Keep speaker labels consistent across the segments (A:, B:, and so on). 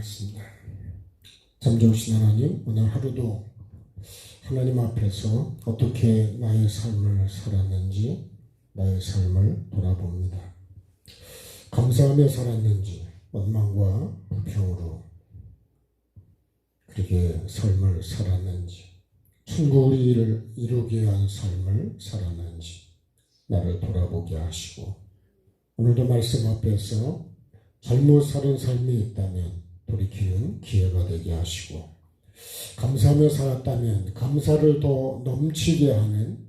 A: 기도하겠습니다. 참 좋으신 하나님, 오늘 하루도 하나님 앞에서 어떻게 나의 삶을 살았는지 나의 삶을 돌아봅니다. 감사하며 살았는지 원망과 불평으로 그렇게 삶을 살았는지 천국을 이루게 한 삶을 살았는지 나를 돌아보게 하시고, 오늘도 말씀 앞에서 잘못 사는 삶이 있다면 돌이키는 기회가 되게 하시고, 감사하며 살았다면 감사를 더 넘치게 하는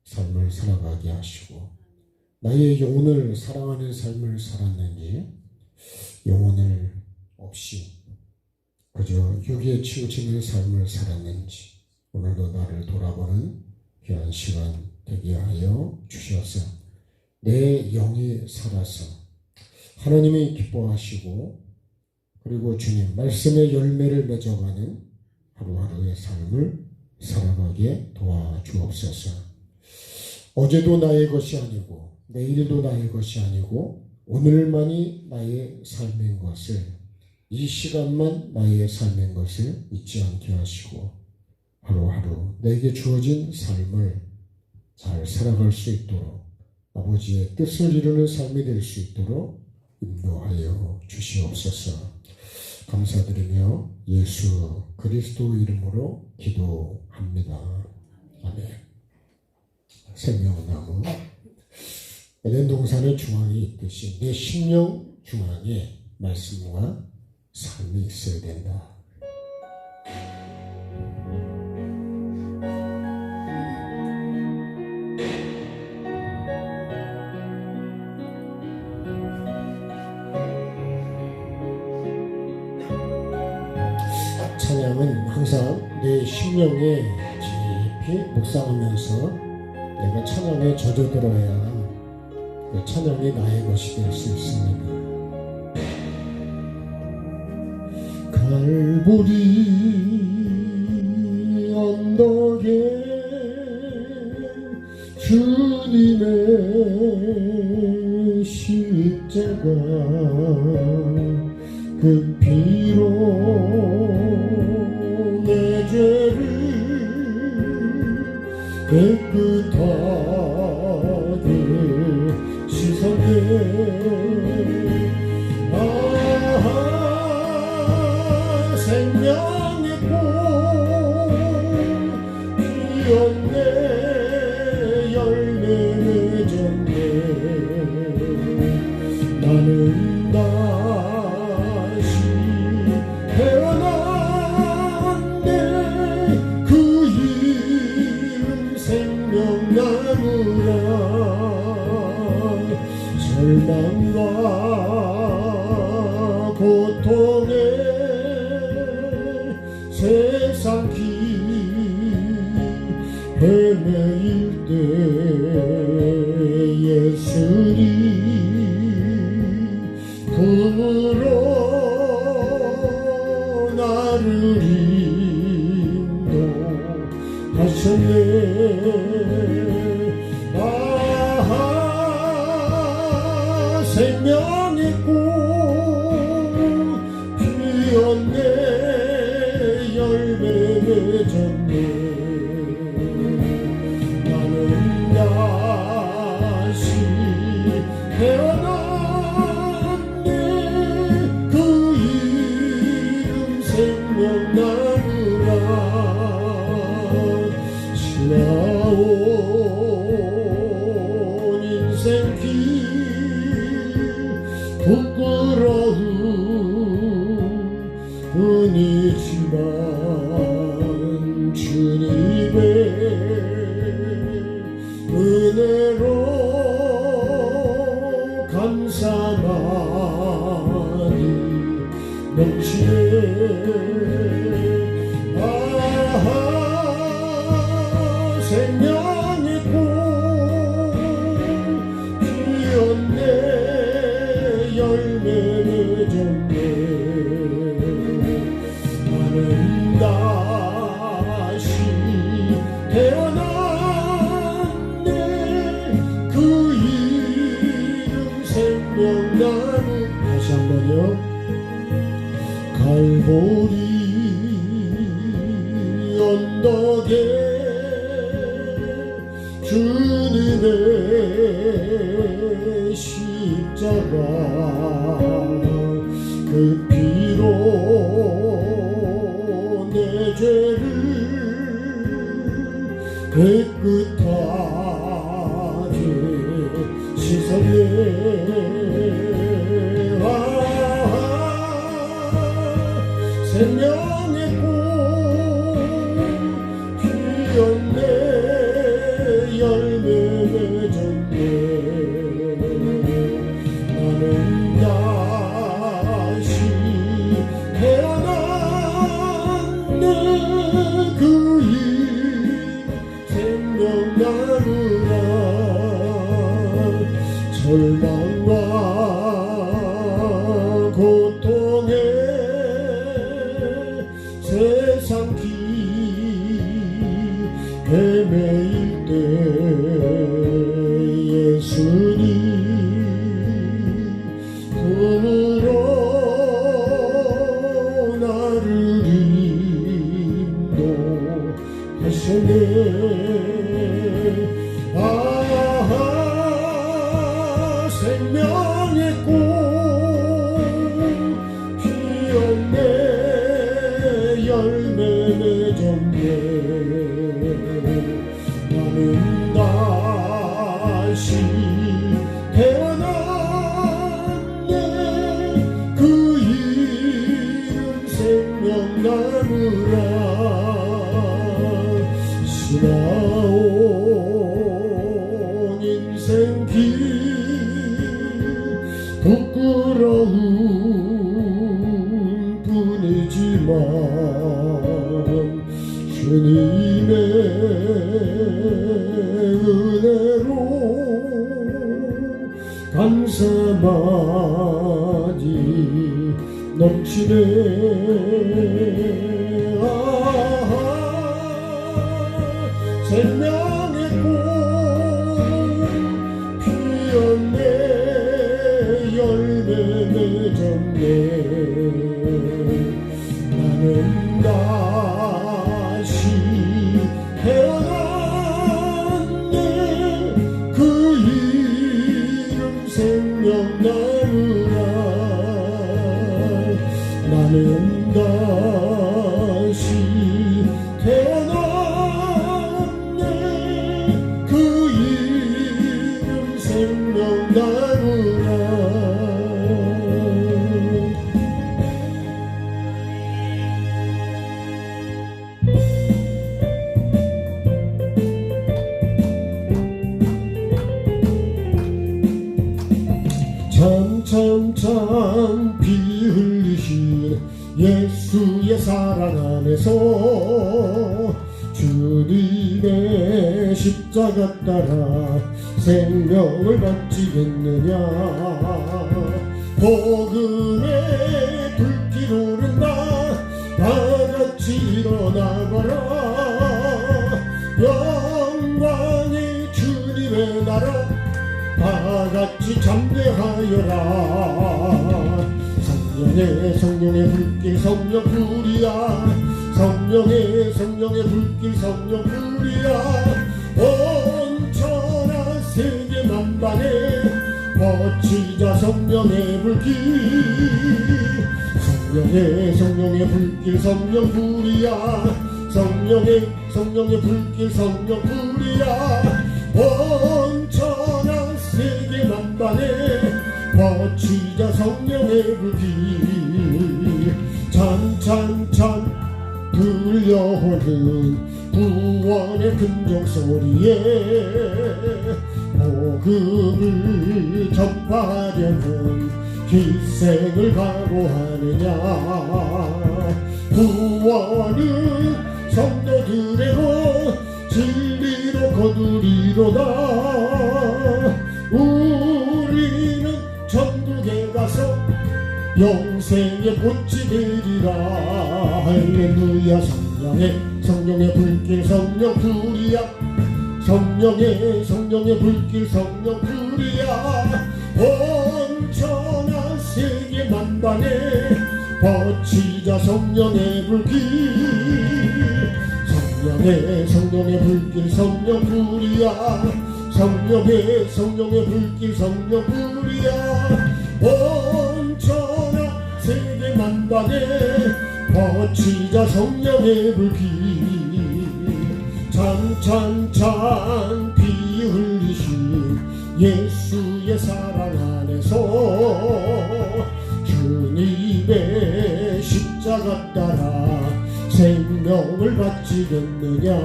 A: 삶을 살아가게 하시고, 나의 영혼을 사랑하는 삶을 살았는지 영혼을 없이 그저 육에 치우치는 삶을 살았는지 오늘도 나를 돌아보는 귀한 시간 되게 하여 주셔서 내 영이 살아서 하나님이 기뻐하시고, 그리고 주님 말씀의 열매를 맺어가는 하루하루의 삶을 살아가게 도와주옵소서. 어제도 나의 것이 아니고 내일도 나의 것이 아니고 오늘만이 나의 삶인 것을, 이 시간만 나의 삶인 것을 잊지 않게 하시고 하루하루 내게 주어진 삶을 잘 살아갈 수 있도록 아버지의 뜻을 이루는 삶이 될 수 있도록 인도하여 주시옵소서. 감사드리며 예수 그리스도 이름으로 기도합니다. 아멘. 생명나무 에덴 동산의 중앙에 있듯이 내 심령 중앙에 말씀과 삶이 있어야 된다. 찬양은 항상 내 심령에 깊이 묵상하면서 내가 찬양에 젖어들어야 그 찬양이 나의 것이 될 수 있습니다. 갈보리 언덕에 주님의 십자가 그 피로 내 죄를 깨끗하게 씻었네. 아하, 생명의 꽃 피었네. 열매 맺었네. 나는 다시 태어났네. 그 이름 생명나무라. 절망과 고통에 세상 길 헤매일 때 예수님 품으로 나를 인도하셨네. 아하, 생명의 꽃 피었네. 열매 맺었네. 나는 다시 태어났네. 그 이름 생명나무라. 지나온 인생길 부끄러운 뿐이지만 주님의 은혜로 감사만이 넘치네. 아하, 생명의 꽃 피었네. 열매 맺었네. 나는 다시 태어났네. 갈보리 언덕에 주님의 십자가 그 피로 내 죄를 깨끗하게 씻어내 생명의 꽃 피었네 열매 맺었네 나는 다시 태어났네 그이 생명나무라 절망과 고통에 세상 길 헤매일 때 예수님 품으로 나를 인도하시네 아하 생명의 꽃 피었네 열매 맺었네 나는 다시 태어났네 그 이름 생명나무라 지나온 인생길 부끄러운 뿐이지만 주님의 은혜로 감사마디 넘치네 아하 생명의 꽃 피었네 열매 맺었네 나는 다시 태어났네 그 이름 생명나무라 나는 다시 태어났네 그 이름 생명나무라 참 피 흘리신 예수의 사랑 안에서 주님의 십자가 따라 생명을 바치겠느냐 복음의 불길 오른다 다같이 일어나거라 영광의 주님의 나라 다같이 참배하여라 성령의 불길 성령 불이야 성령의 불길 성령 불이야 온 천하 세계 만방에 뻗치자 성령의 불길 성령의 불길 성령 불이야 성령의 불길 성령 불이야 온 천하 세계 만방에 뻗치자 성령의 불길 찬찬찬 들려오는 구원의 금종소리에 복음을 전파하려는 희생을 각오하느냐 구원은 성도들에게 진리로 거두리로다 우리는 천국에 가서 영생의 꽃이 되리라 할렐루야 성령의 불길 성령 불이야 성령의 불길 성령 불이야 온 천하 세계 만방에 버티자 성령의 불길 성령의 불길 성령 불이야 성령의 불길 성령 불이야 온 천하 세계 만방에 버티자 성령의 불길 찬찬찬 피 흘리신 예수의 사랑 안에서 주님의 십자가 따라 생명을 바치겠느냐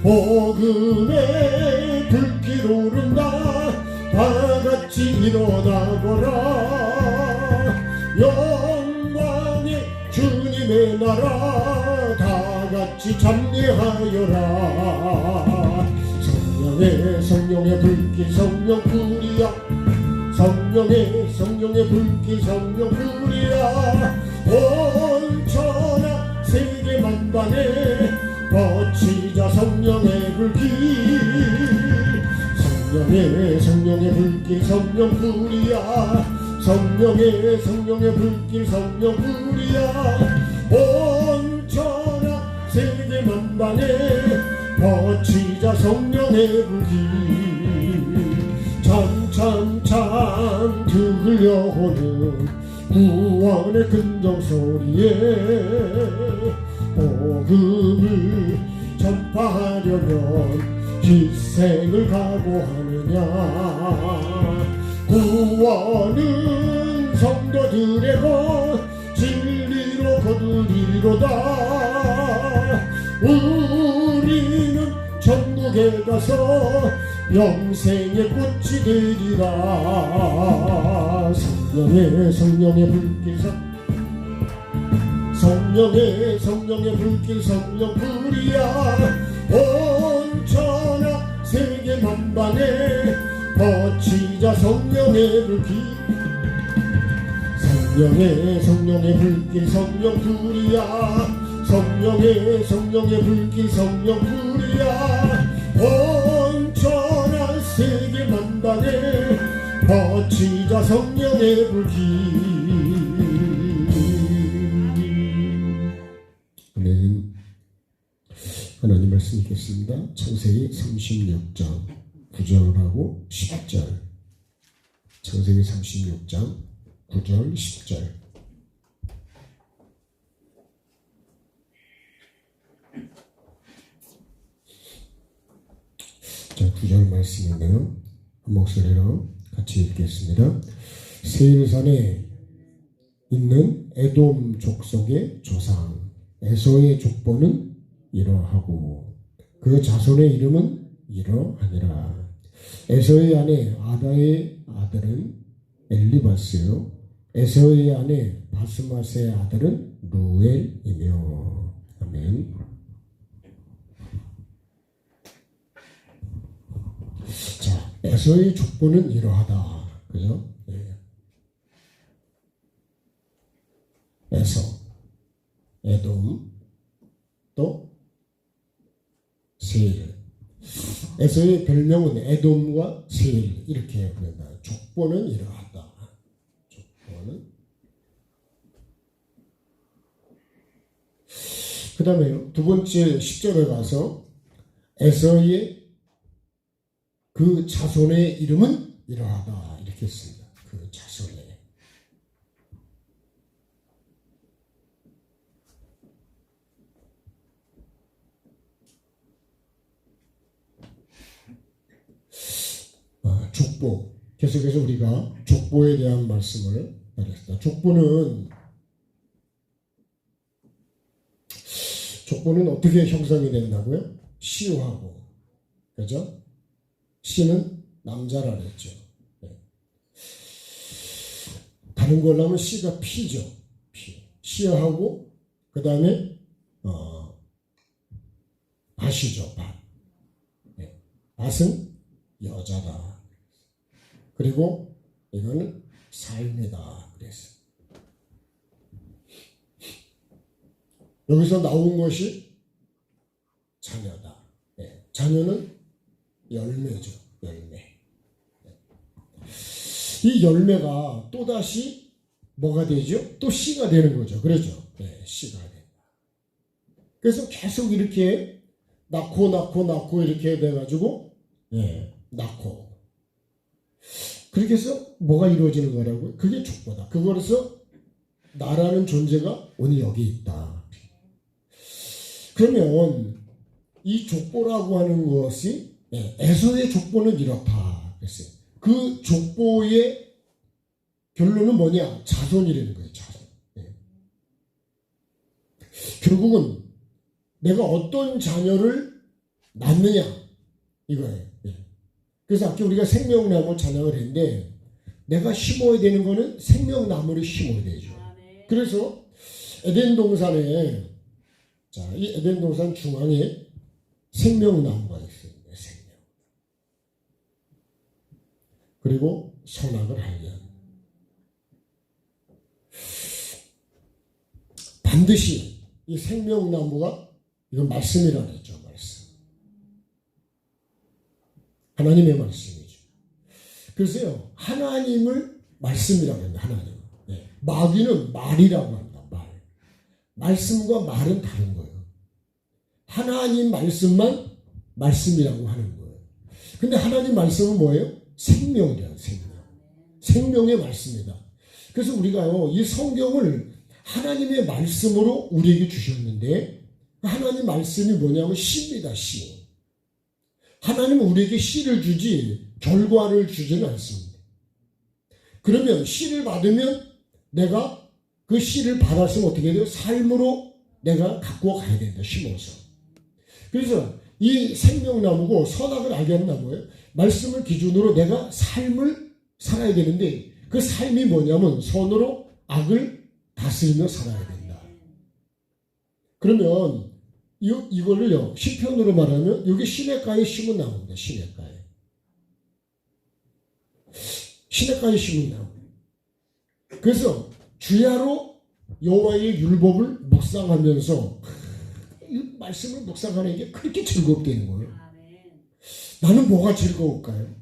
A: 복음의 불길 오른다 다같이 일어나거라 영광의 주님의 나라 다같이 찬미하여라 성령의 불길 성령 불이야 성령의 불길 성령 불이야 온 천하 세계 만방에 버티자 성령의 불길 성령의 불길 성령 불이야 성령의 불길 성령 불이야 온 천하 세계 만방에 버티자 성령의 불길 찬찬찬 들려오는 구원의 근정소리에 복음을 전파하려면 희생을 각오하느냐 구원은 성도들의 것 진리로 거두리로다 우리는 천국에 가서 영생의 꽃이 되리라 성령의 불길 성령의 불길 성령 불이야 온 천하 세계 만방에 버티자 성령의 불길 성령의 불길 성령 불이야 성령의 불길 성령 불이야 온 천하 세계 만방에 버티자 성령의 불길 아멘. 하나님 말씀 읽겠습니다. 창세기 36장 9절하고 10절 창세기 36장 9절 10절 자, 9절 말씀인데요. 한 목소리로 같이 읽겠습니다. 세일산에 있는 에돔 족속의 조상 에서의 족보는 이러하고 그 자손의 이름은 이러하니라. 에서의 아내 아다의 아들은 엘리바스요 에서의 아내 바스맛의 아들은 루엘이며 아멘. 자, 에서의 족보는 이러하다. 그죠? 네. 에서, 에돔, 또 세일. 에서의 별명은 에돔과 세일 이렇게 부른다. 족보는 이러하다. 족보는. 그 다음에 두 번째 10절에 가서 에서의 그 자손의 이름은 이러하다 이렇게 했습니다. 그 자손의 족보. 계속해서 우리가 족보에 대한 말씀을 하겠습니다. 족보는 어떻게 형성이 된다고요? 시하고, 그죠? 시는 남자라 그랬죠. 네. 다른 걸로 하면 시가 피죠. 피. 시하고 그 다음에 밭이죠. 밭. 네. 밭은 여자다. 그리고 이거는 삶이다. 그랬어요. 여기서 나온 것이 자녀다. 네. 자녀는 열매죠. 열매. 이 열매가 또다시 뭐가 되죠? 또 씨가 되는 거죠. 그렇죠? 네, 씨가 된다. 그래서 계속 이렇게 낳고 이렇게 돼가지고 낳고 그렇게 해서 뭐가 이루어지는 거라고요? 그게 족보다. 그거로서 나라는 존재가 오늘 여기 있다. 그러면 이 족보라고 하는 것이 에서의 족보는 이렇다. 그랬어요. 그 족보의 결론은 뭐냐? 자손이라는 거예요. 자손. 결국은 내가 어떤 자녀를 낳느냐 이거예요. 그래서 아까 우리가 생명나무 찬양을 했는데 내가 심어야 되는 거는 생명나무를 심어야 되죠. 그래서 에덴 동산에 이 에덴 동산 중앙에 생명나무가 있습니다. 생명. 그리고 선악을 알면 반드시 이 생명나무가 이건 말씀이라고 했죠. 말씀. 하나님의 말씀이죠. 그래서요. 하나님을 말씀이라고 합니다. 하나님. 마귀는 말이라고 합니다. 말. 말씀과 말은 다른 거예요. 하나님 말씀만 말씀이라고 하는 거예요. 근데 하나님 말씀은 뭐예요? 생명이에요. 생명. 생명의 말씀이다. 그래서 우리가요. 이 성경을 하나님의 말씀으로 우리에게 주셨는데 하나님 말씀이 뭐냐면 씨입니다. 씨. 하나님은 우리에게 씨를 주지 결과를 주지는 않습니다. 그러면 씨를 받으면 내가 그 씨를 받았으면 어떻게 돼요? 삶으로 내가 갖고 가야 된다. 심어서. 그래서 이 생명나무고 선악을 알게 하는 나무예요. 말씀을 기준으로 내가 삶을 살아야 되는데 그 삶이 뭐냐면 선으로 악을 다스리며 살아야 된다. 그러면 이거를요 시편으로 말하면 여기 시냇가에 심은 나무입니다. 시냇가에. 시냇가에 심은 나무. 그래서 주야로 여호와의 율법을 묵상하면서 이 말씀을 묵상하는 게 그렇게 즐겁다는 거예요. 나는 뭐가 즐거울까요?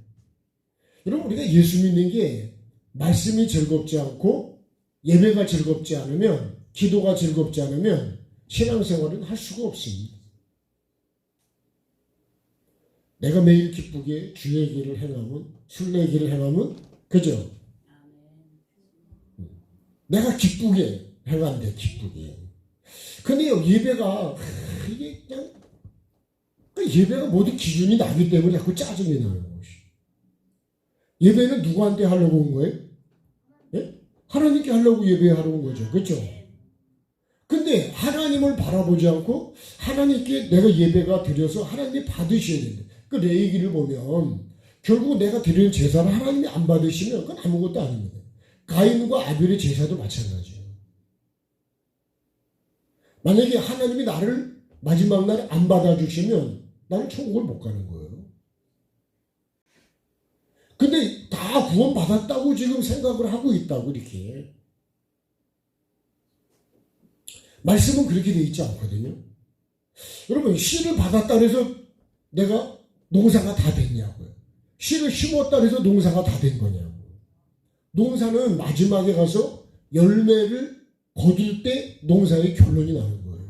A: 여러분 우리가 예수 믿는 게 말씀이 즐겁지 않고 예배가 즐겁지 않으면 기도가 즐겁지 않으면 신앙생활은 할 수가 없습니다. 내가 매일 기쁘게 주의 길을 행하면 순례의 길을 행하면 그죠? 내가 기쁘게 행한대 기쁘게. 근데요 예배가 이게 그냥 예배가 모두 기준이 나기 때문에 자꾸 짜증이 나는 것이. 예배는 누구한테 하려고 온 거예요? 예? 하나님께 하려고 예배하러 온 거죠. 그렇죠? 근데 하나님을 바라보지 않고 하나님께 내가 예배가 드려서 하나님이 받으셔야 된다. 그 레위기를 보면 결국 내가 드리는 제사를 하나님이 안 받으시면 그건 아무것도 아닙니다. 가인과 아벨의 제사도 마찬가지예요. 만약에 하나님이 나를 마지막 날 안 받아주시면 나는 천국을 못 가는 거예요. 근데 다 구원받았다고 지금 생각을 하고 있다고 이렇게. 말씀은 그렇게 돼 있지 않거든요. 여러분 씨를 받았다 그래서 내가 농사가 다 됐냐고요. 씨를 심었다 그래서 농사가 다 된 거냐고. 농사는 마지막에 가서 열매를 거둘 때 농사의 결론이 나는 거예요.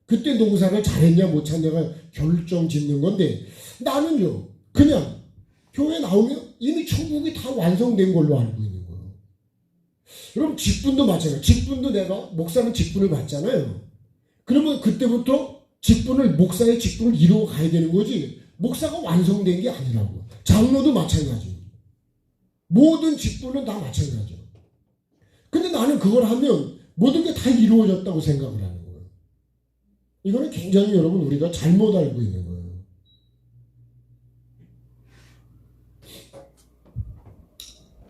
A: 그때 농사를 잘했냐 못했냐가 결정 짓는 건데 나는요 그냥 교회 나오면 이미 천국이 다 완성된 걸로 알고 있는 거예요. 여러분 직분도 마찬가지예요. 직분도 내가 목사는 직분을 받잖아요. 그러면 그때부터 직분을 목사의 직분을 이루어 가야 되는 거지 목사가 완성된 게 아니라고. 장로도 마찬가지예요. 모든 직분은 다 마찬가지예요. 근데 나는 그걸 하면 모든 게 다 이루어졌다고 생각을 하는 거예요. 이거는 굉장히 여러분 우리가 잘못 알고 있는 거예요.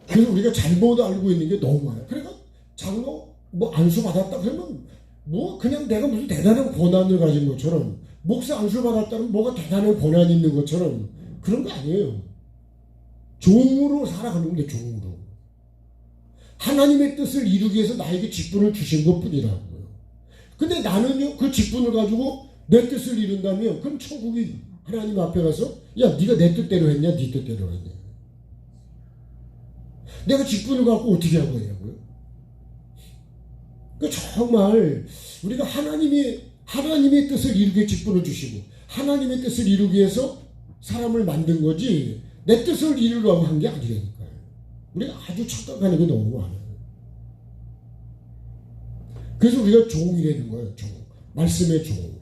A: 그래서 우리가 잘못 알고 있는 게 너무 많아요. 그러니까 장로 뭐 안수 받았다 그러면 뭐 그냥 내가 무슨 대단한 권한을 가진 것처럼 목사 안수 받았다면 뭐가 대단한 권한이 있는 것처럼 그런 거 아니에요. 종으로 살아가는 게 종으로. 하나님의 뜻을 이루기 위해서 나에게 직분을 주신 것뿐이라고요. 근데 나는요 그 직분을 가지고 내 뜻을 이룬다면 그럼 천국이 하나님 앞에 가서 야 네가 내 뜻대로 했냐 네 뜻대로 했냐. 내가 직분을 갖고 어떻게 한 거냐고요. 그 정말 우리가 하나님의 뜻을 이루게 직분을 주시고 하나님의 뜻을 이루기 위해서 사람을 만든 거지 내 뜻을 이루려고 한 게 아니라니까요. 우리가 아주 착각하는 게 너무 많아요. 그래서 우리가 종이라는 거예요. 종. 말씀의 종.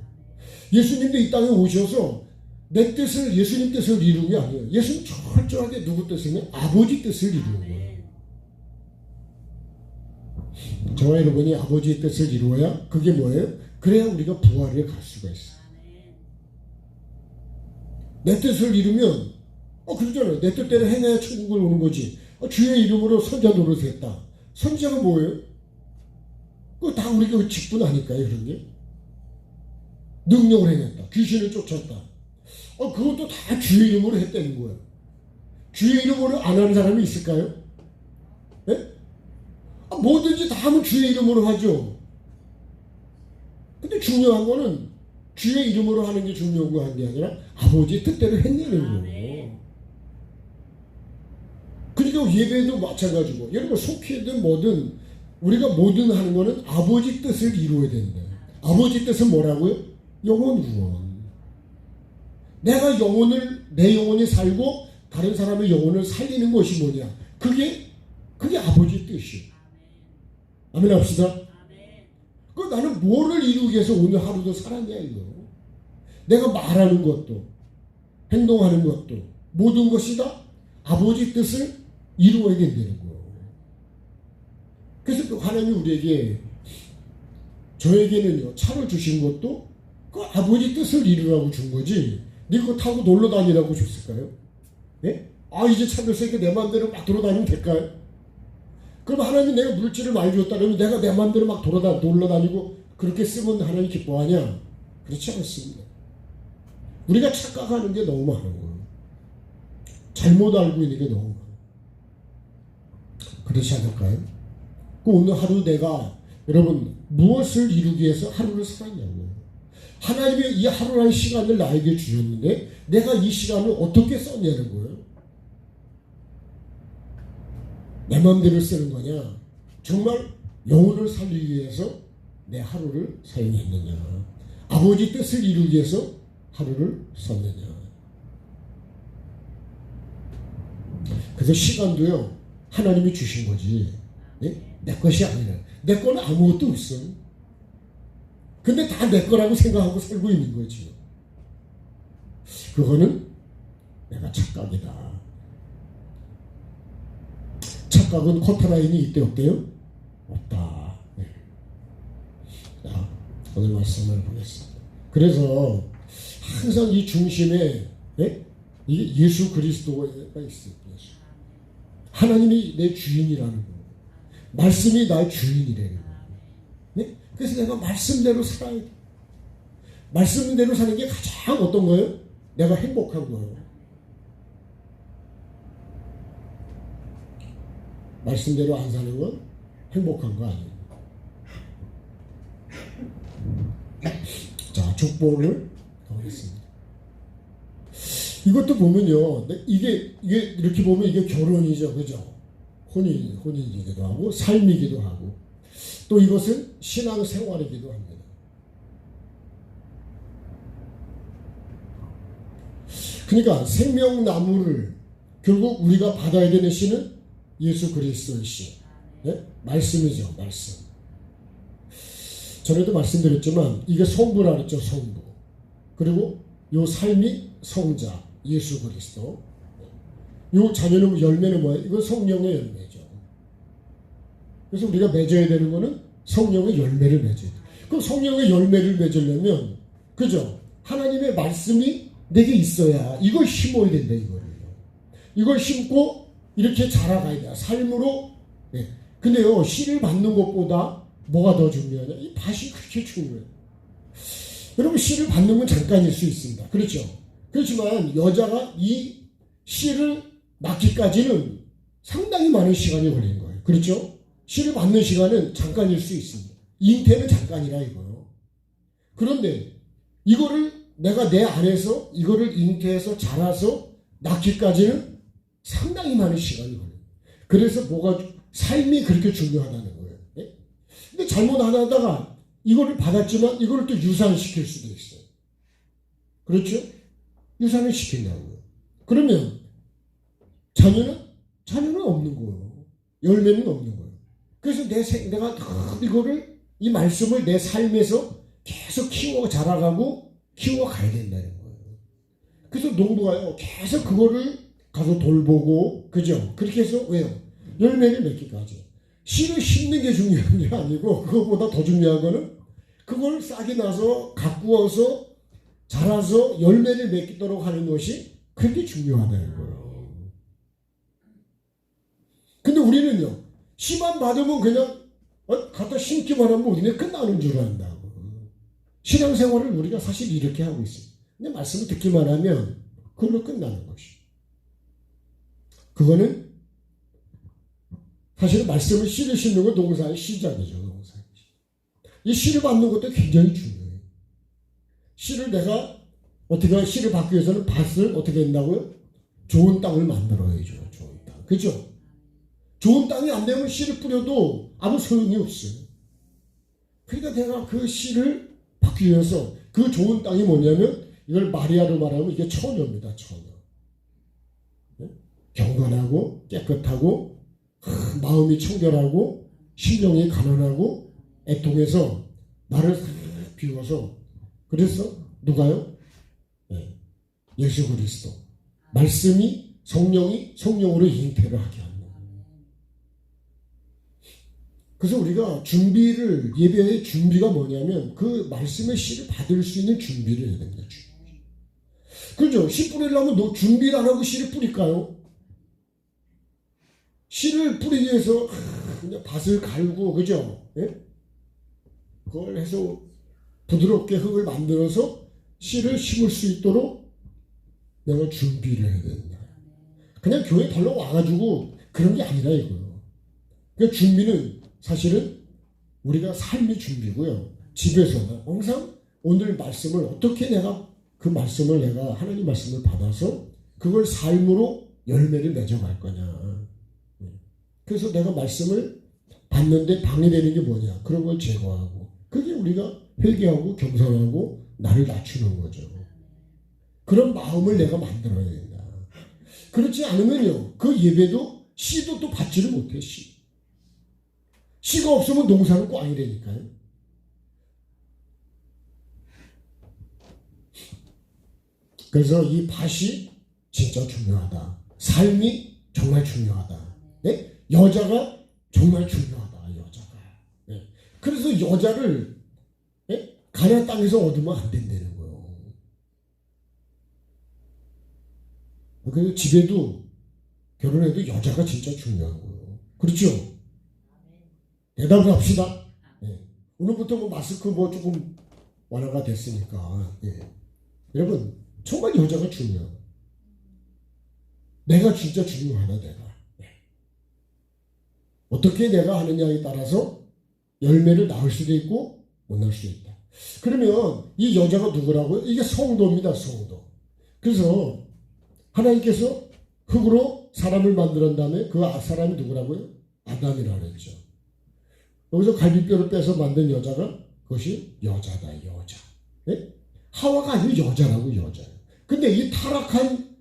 A: 예수님도 이 땅에 오셔서 내 뜻을 예수님 뜻을 이루는 게 아니에요. 예수님 철저하게 누구 뜻이냐? 아버지 뜻을 이루는 거예요. 저와 여러분이 아버지의 뜻을 이루어야 그게 뭐예요? 그래야 우리가 부활에 갈 수가 있어요. 내 뜻을 이루면 그러잖아요. 내 뜻대로 행해야 천국을 오는 거지. 주의 이름으로 선자 노릇했다. 선자가 뭐예요? 그거 다 우리가 직분 아닐까요? 그런 게? 능력을 행했다. 귀신을 쫓았다. 그것도 다 주의 이름으로 했다는 거예요. 주의 이름으로 안 하는 사람이 있을까요? 네? 뭐든지 다 하면 주의 이름으로 하죠. 근데 중요한 거는 주의 이름으로 하는 게 중요한 게 아니라 아버지 뜻대로 했냐는 거예요. 그러니까 예배도 마찬가지고 여러분 속회든 뭐든 우리가 뭐든 하는 거는 아버지 뜻을 이루어야 된다. 아버지 뜻은 뭐라고요? 영원 구원. 내가 내 영혼이 살고 다른 사람의 영혼을 살리는 것이 뭐냐? 그게 아버지 뜻이에요. 아멘 합시다. 나는 뭐를 이루기 위해서 오늘 하루도 살았냐 이거. 내가 말하는 것도 행동하는 것도 모든 것이 다 아버지 뜻을 이루어야 된다는 거예요. 그래서 하나님이 우리에게 저에게는요 차를 주신 것도 그 아버지 뜻을 이루라고 준 거지 네 그거 타고 놀러 다니라고 줬을까요? 예? 이제 차를 쓰니까 내 마음대로 막 돌아다니면 될까요? 그럼 하나님 내가 물질을 많이 줬다 그러면 내가 내 마음대로 막 놀러 다니고 그렇게 쓰면 하나님 기뻐하냐? 그렇지 않습니다. 우리가 착각하는 게 너무 많은 거예요. 잘못 알고 있는 게 너무 많아요. 그렇지 않을까요? 오늘 하루 내가 여러분 무엇을 이루기 위해서 하루를 살았냐고요. 하나님이 이 하루라는 시간을 나에게 주셨는데 내가 이 시간을 어떻게 썼냐는 거예요. 내 마음대로 쓰는 거냐? 정말 영혼을 살리기 위해서 내 하루를 사용했느냐? 아버지 뜻을 이루기 위해서 하루를 썼느냐? 그래서 시간도요 하나님이 주신 거지 내 것이 아니라 내 거는 아무것도 없어. 근데 다 내 거라고 생각하고 살고 있는 거지. 그거는 내가 착각이다. 착각은 커트라인이 있대 없대요? 없다. 네. 자, 오늘 말씀을 보겠습니다. 그래서 항상 이 중심에 이게 예수 그리스도가 있어요. 하나님이 내 주인이라는 거예요. 말씀이 나의 주인이라는 거예요. 네? 그래서 내가 말씀대로 살아야 돼. 말씀대로 사는 게 가장 어떤 거예요? 내가 행복한 거예요. 말씀대로 안 사는 건 행복한 거 아니에요. 자, 축복을 가보겠습니다. 이것도 보면요, 이게 이렇게 보면 이게 결혼이죠, 그죠? 혼인이기도 하고 삶이기도 하고 또 이것은 신앙생활이기도 합니다. 그러니까 생명나무를 결국 우리가 받아야 되는 씨는 예수 그리스도의 씨, 네? 말씀이죠, 말씀. 전에도 말씀드렸지만 이게 성부라 그랬죠, 성부. 그리고 요 삶이 성자 예수 그리스도. 요 자녀는 열매는 뭐예요? 이건 성령의 열매죠. 그래서 우리가 맺어야 되는 거는 성령의 열매를 맺어야 돼요. 그럼 성령의 열매를 맺으려면 그죠? 하나님의 말씀이 내게 있어야 이걸 심어야 된다 이거를. 이걸 심고 이렇게 자라가야 돼. 삶으로. 네. 근데요 씨를 받는 것보다 뭐가 더 중요하냐? 이 밭이 그렇게 중요해요. 여러분 씨를 받는 건 잠깐일 수 있습니다. 그렇죠? 그렇지만 여자가 이 씨를 낳기까지는 상당히 많은 시간이 걸리는 거예요. 그렇죠? 씨를 받는 시간은 잠깐일 수 있습니다. 잉태는 잠깐이라 이거요. 그런데 이거를 내가 내 안에서 이거를 잉태해서 자라서 낳기까지는 상당히 많은 시간이 걸려요. 그래서 삶이 그렇게 중요하다는 거예요. 네? 근데 잘못 안 하다가 이거를 받았지만 이거를 또 유산시킬 수도 있어요. 그렇죠? 유산을 시킨다고요. 그러면 자녀는 없는 거예요. 열매는 없는 거예요. 그래서 내가 이거를 이 말씀을 내 삶에서 계속 키워 자라가고 키워 가야 된다는 거예요. 그래서 농부가요 계속 그거를 가서 돌보고 그죠? 그렇게 해서 왜요? 열매를 맺기까지. 씨를 심는 게 중요한 게 아니고 그것보다 더 중요한 거는 그걸 싹이 나서 가꾸어서 자라서 열매를 맺도록 하는 것이 그게 중요하다는 거예요. 근데 우리는요 씨만 받으면 그냥 갖다 심기만 하면 우리는 끝나는 줄 안다고. 신앙생활을 우리가 사실 이렇게 하고 있어요. 근데 말씀을 듣기만 하면 그걸로 끝나는 것이. 그거는 사실 말씀을 씨를 심는 건 농사의 시작이죠. 농사의 시작. 이 씨를 받는 것도 굉장히 중요해요. 씨를 내가 어떻게 씨를 받기 위해서는 밭을 어떻게 한다고요? 좋은 땅을 만들어야죠. 좋은 땅. 그죠? 좋은 땅이 안 되면 씨를 뿌려도 아무 소용이 없어요. 그러니까 내가 그 씨를 받기 위해서 그 좋은 땅이 뭐냐면 이걸 마리아로 말하면 이게 처녀입니다. 처녀. 네? 경건하고 깨끗하고 마음이 청결하고 심령이 가난하고 애통해서 나를 비워서 그래서 누가요? 네. 예수 그리스도 말씀이 성령으로 잉태를 하게 합니다. 그래서 우리가 예배의 준비가 뭐냐면 그 말씀의 씨를 받을 수 있는 준비를 해야 됩니다. 그죠? 씨 뿌리려면 준비를 안 하고 씨를 뿌릴까요? 씨를 뿌리기 위해서 그냥 밭을 갈고 그죠? 예? 그걸 해서 부드럽게 흙을 만들어서 씨를 심을 수 있도록 내가 준비를 해야 된다. 그냥 교회 덜러 와가지고 그런 게 아니라 이거예요. 그 준비는 사실은 우리가 삶의 준비고요. 집에서는 항상 오늘 말씀을 어떻게 내가 그 말씀을 내가 하나님 말씀을 받아서 그걸 삶으로 열매를 맺어갈 거냐. 그래서 내가 말씀을 받는데 방해되는 게 뭐냐. 그런 걸 제거하고 그게 우리가 회개하고 겸손하고 나를 낮추는 거죠. 그런 마음을 내가 만들어야 된다. 그렇지 않으면요. 그 예배도 씨도 또 받지를 못해. 씨가 없으면 농사는 꽝이라니까요. 그래서 이 밭이 진짜 중요하다. 삶이 정말 중요하다. 네? 여자가 정말 중요하다. 여자가. 네. 그래서 여자를 네? 가나안 땅에서 얻으면 안 된다는 거예요. 그래서 집에도 결혼해도 여자가 진짜 중요한 거예요. 그렇죠? 대답을 합시다. 네. 오늘부터 마스크 조금 완화가 됐으니까. 네. 여러분, 정말 여자가 중요해요. 내가 진짜 중요하다, 내가. 네. 어떻게 내가 하느냐에 따라서 열매를 낳을 수도 있고, 못 낳을 수도 있다. 그러면 이 여자가 누구라고요? 이게 성도입니다, 성도. 그래서 하나님께서 흙으로 사람을 만들었 다음에 그 사람이 누구라고요? 아담이라고 그랬죠. 여기서 갈비뼈를 빼서 만든 여자가 그것이 여자다, 여자. 네? 하와가 아니고 여자라고, 여자예요. 근데 이 타락한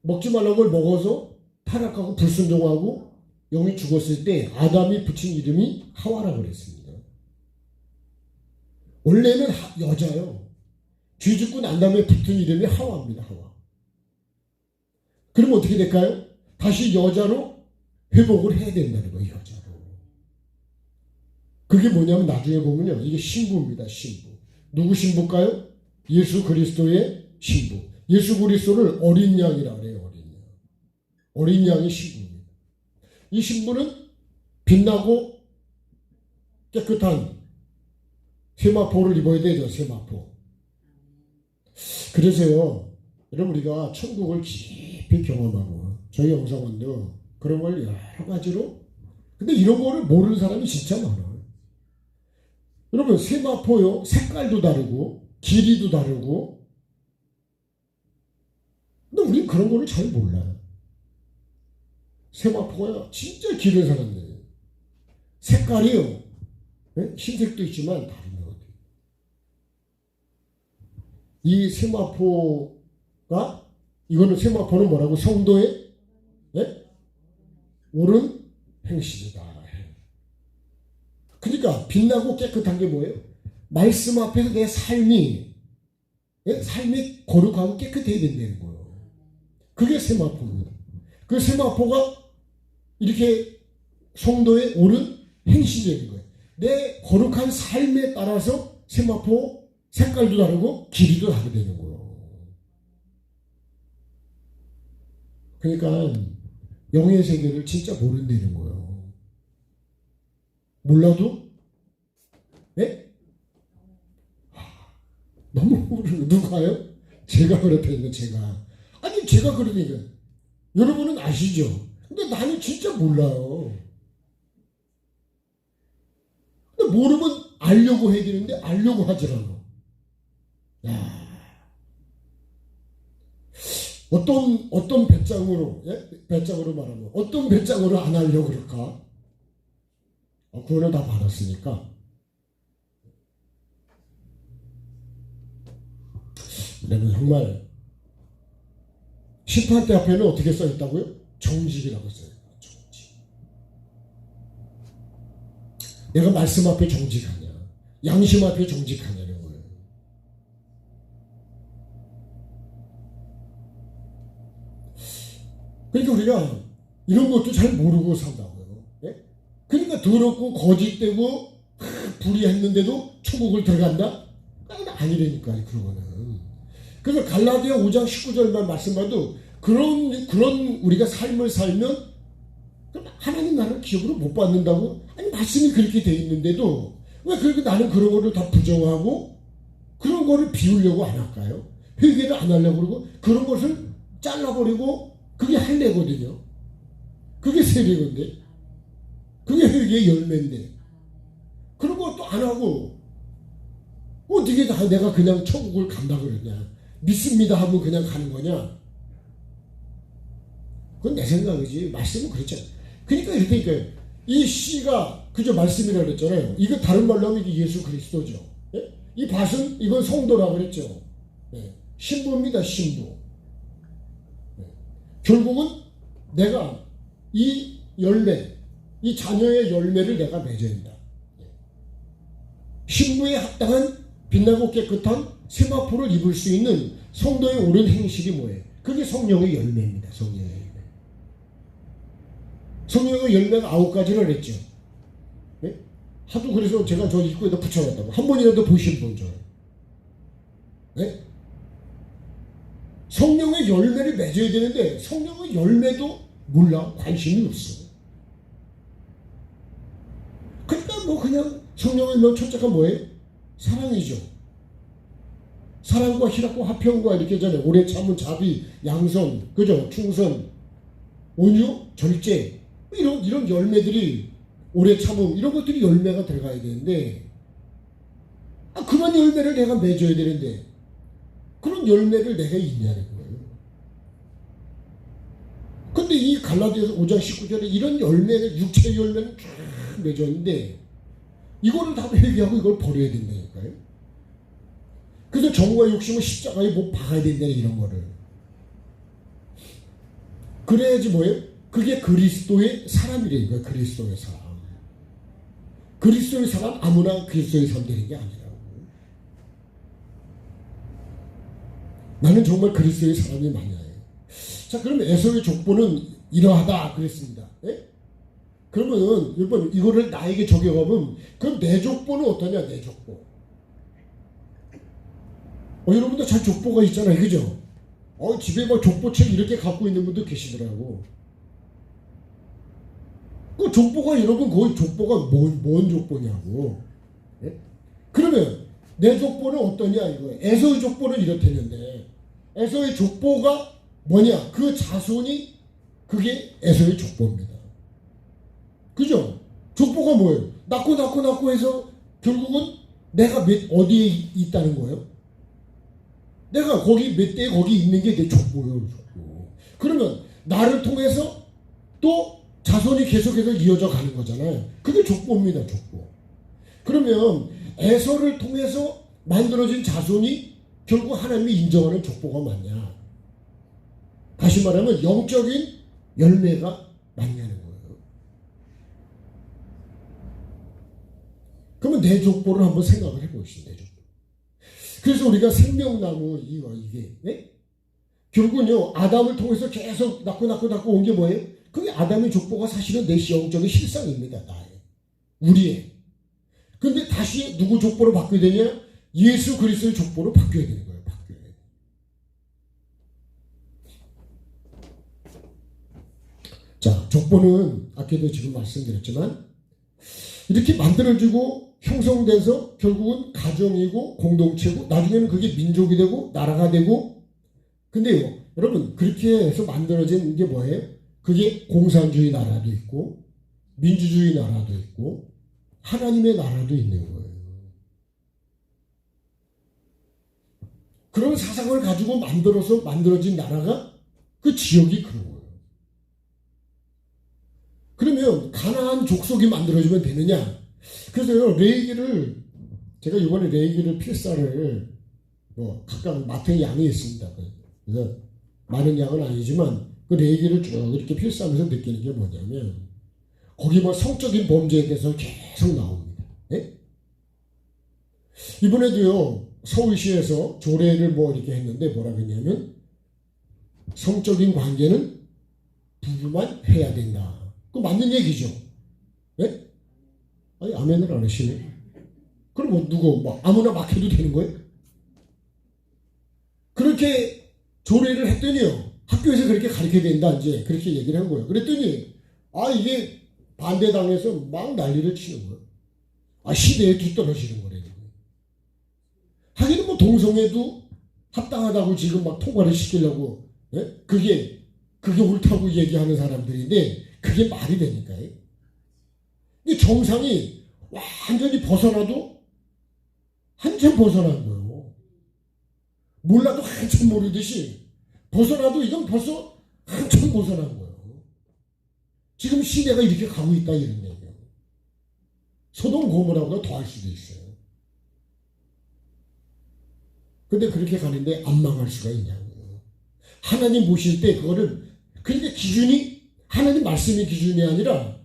A: 먹지 말라는 걸 먹어서 타락하고 불순종하고 영이 죽었을 때 아담이 붙인 이름이 하와라고 그랬습니다. 원래는 여자요. 죄 짓고 난 다음에 붙은 이름이 하와입니다, 하와. 그럼 어떻게 될까요? 다시 여자로 회복을 해야 된다는 거예요, 여자로. 그게 뭐냐면 나중에 보면요. 이게 신부입니다. 신부. 누구 신부일까요? 예수 그리스도의 신부. 예수 그리스도를 어린 양이라고 그래요. 어린 양. 어린 양이 신부입니다. 이 신부는 빛나고 깨끗한 세마포를 입어야 되죠. 세마포. 그래서요. 여러분 우리가 천국을 깊이 경험하고 저희 영상원도 그런 걸 여러 가지로 근데 이런 거를 모르는 사람이 진짜 많아요. 여러분 세마포요 색깔도 다르고 길이도 다르고 근데 우린 그런 거를 잘 몰라요. 세마포가 진짜 길은 사람들이에요. 색깔이요 예? 흰색도 있지만 다른 거거든요. 이 세마포가 이거는 세마포는 뭐라고? 성도의 예? 옳은 행실이다. 그러니까 빛나고 깨끗한 게 뭐예요? 말씀 앞에서 내 삶이 삶이 거룩하고 깨끗해야 된다는 거예요. 그게 세마포입니다. 그 세마포가 이렇게 성도의 옳은 행실이 되는 거예요. 내 거룩한 삶에 따라서 세마포 색깔도 다르고 길이도 다르게 되는 거예요. 그러니까 영의 세계를 진짜 모른다는 거예요. 몰라도 네? 너무 모르는 누가요? 제가 그렇다니까 제가. 아니 제가 그러니까 여러분은 아시죠? 근데 나는 진짜 몰라요. 근데 모르면 알려고 해야 되는데 알려고 하질 않아. 야. 어떤 배짱으로 배짱으로 말하면 어떤 배짱으로 안 하려고 그럴까? 구원을 다 받았으니까. 그러면 정말 심판대 앞에는 어떻게 써있다고요? 정직이라고 써있어요. 정직. 내가 말씀 앞에 정직하냐, 양심 앞에 정직하냐는 거예요. 그러니까 우리가 이런 것도 잘 모르고 산다고요. 예? 그러니까 더럽고 거짓되고 불의했는데도 천국을 들어간다? 아니라니까요. 그런 거는. 그래서 갈라디아 5장 19절만 말씀봐도 그런 우리가 삶을 살면 하나님 나라를 기업으로 못 받는다고? 아니 말씀이 그렇게 돼 있는데도 왜 그렇게 나는 그런 거를 다 부정하고 그런 거를 비우려고 안 할까요? 회개를 안 하려고 그러고 그런 것을 잘라버리고 그게 할례거든요. 그게 세례건데 그게 회개의 열매인데 그런 것도 안 하고 어떻게 다 내가 그냥 천국을 간다 그러냐, 믿습니다 하면 그냥 가는 거냐? 그건 내 생각이지. 말씀은 그렇잖아. 그러니까 이렇게 이 씨가 그저 말씀이라고 그랬잖아요. 이거 다른 말로 하면 이게 예수 그리스도죠. 예? 이 밭은 이건 성도라고 그랬죠. 예. 신부입니다. 신부. 예. 결국은 내가 이 열매, 이 자녀의 열매를 내가 맺어야 한다. 예. 신부에 합당한 빛나고 깨끗한 세마포를 입을 수 있는 성도의 옳은 행실이 뭐예요? 그게 성령의 열매입니다. 성령의 열매. 성령의 열매가 9가지를 했죠. 네? 하도 그래서 제가 저 입구에다 붙여놨다고. 한 번이라도 보신 분 줘요. 네? 성령의 열매를 맺어야 되는데 성령의 열매도 몰라. 관심이 없어. 그러니까 뭐 그냥 성령의 뭐 첫째가 뭐예요? 사랑이죠. 사랑과 희락과 화평과 이렇게 전에 오래 참은 자비, 양선, 그죠? 충선, 온유, 절제 이런 열매들이 오래 참음 이런 것들이 열매가 들어가야 되는데 그런 열매를 내가 맺어야 되는데 그런 열매를 내가 있냐는 거예요. 근데 이 갈라디아서 5장 19절에 이런 열매를 육체의 열매는 쫙 맺었는데 이거를 다 회개하고 이걸 버려야 된다니까요. 그래서 정과 욕심은 십자가에 못 박아야 된다는 이런 거를. 그래야지 뭐예요? 그게 그리스도의 사람이라니까요. 그리스도의 사람. 그리스도의 사람 아무나 그리스도의 사람 되는 게 아니라고. 나는 정말 그리스도의 사람이 맞냐요. 자, 그러면 에서의 족보는 이러하다 그랬습니다. 예? 그러면 여러분 이거를 나에게 적용하면 그럼 내 족보는 어떠냐? 내 족보. 여러분도 잘 족보가 있잖아요. 그죠? 집에 뭐 족보책 이렇게 갖고 있는 분도 계시더라고. 그 족보가 여러분 거의 족보가 뭔 족보냐고. 예? 그러면 내 족보는 어떠냐 이거예요. 에서의 족보는 이렇다는데 에서의 족보가 뭐냐? 그 자손이 그게 에서의 족보입니다. 그죠? 족보가 뭐예요? 낳고 해서 결국은 내가 어디에 있다는 거예요? 내가 거기 몇 대 거기 있는 게 내 족보예요. 족보. 그러면 나를 통해서 또 자손이 계속해서 이어져 가는 거잖아요. 그게 족보입니다. 족보. 그러면 에서를 통해서 만들어진 자손이 결국 하나님이 인정하는 족보가 맞냐? 다시 말하면 영적인 열매가 맞냐는 거예요. 그러면 내 족보를 한번 생각을 해보시죠. 내 족보. 그래서 우리가 생명나무 이게 결국은요 아담을 통해서 계속 낳고 온 게 뭐예요? 그게 아담의 족보가 사실은 내 영적인 실상입니다. 나의 우리의. 근데 다시 누구 족보로 바뀌어야 되냐? 예수 그리스도의 족보로 바뀌어야 되는 거예요. 바뀌어야 돼요. 자, 족보는 아까도 지금 말씀드렸지만 이렇게 만들어지고 형성돼서 결국은 가정이고 공동체고 나중에는 그게 민족이 되고 나라가 되고. 근데요 여러분 그렇게 해서 만들어진 게 뭐예요? 그게 공산주의 나라도 있고 민주주의 나라도 있고 하나님의 나라도 있는 거예요. 그런 사상을 가지고 만들어진 나라가 그 지역이 그런 거예요. 그러면 가나안 족속이 만들어지면 되느냐? 그래서요 제가 이번에 레이기를 필사를 각각 맡은 양이 있습니다. 그래서 많은 양은 아니지만 그 레이기를 쭉 이렇게 필사하면서 느끼는 게 뭐냐면 거기 성적인 범죄에 대해서 계속 나옵니다. 네? 이번에도요 서울시에서 조례를 이렇게 했는데 뭐라고 했냐면 성적인 관계는 부부만 해야 된다. 그거 맞는 얘기죠. 네? 아니 아멘을 안 하시네. 그럼 누구 아무나 막 해도 되는 거예요? 그렇게 조례를 했더니요 학교에서 그렇게 가르쳐야 된다 이제 그렇게 얘기를 한 거예요. 그랬더니 이게 반대당에서 막 난리를 치는 거예요. 시대에 뒤떨어지는 거래요. 하기는 동성애도 합당하다고 지금 통과를 시키려고 그게 옳다고 얘기하는 사람들인데 그게 말이 되니까요. 이 정상이 완전히 벗어나도 한참 벗어난 거예요. 몰라도 한참 모르듯이 벗어나도 이건 벌써 한참 벗어난 거예요. 지금 시대가 이렇게 가고 있다 이런 얘기예요. 소돔 고모라보다 더 할 수도 있어요. 근데 그렇게 가는데 안 망할 수가 있냐고요. 하나님 보실 때 그거를 그러니까 기준이 하나님 말씀의 기준이 아니라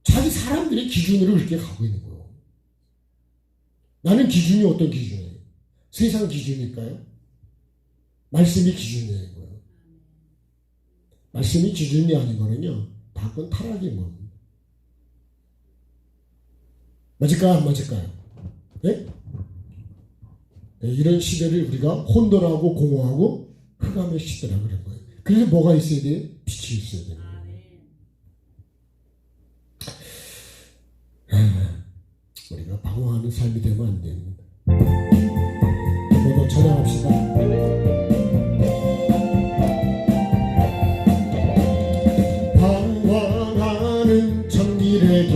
A: 자기 사람들의 기준으로 그렇게 가고 있는 거예요. 나는 기준이 어떤 기준이에요? 세상 기준일까요? 말씀이 기준이에요. 말씀이 기준이 아닌 거는요 다 그건 타락인 겁니다. 맞을까요? 안 맞을까요? 네? 네, 이런 시대를 우리가 혼돈하고 공허하고 흑암의 시대라고 그런 거예요. 그래서 뭐가 있어야 돼요? 빛이 있어야 돼요. 우리가 방황하는 삶이 되면 안 됩니다. 한번 더 찬양합시다. 방황하는 청일에게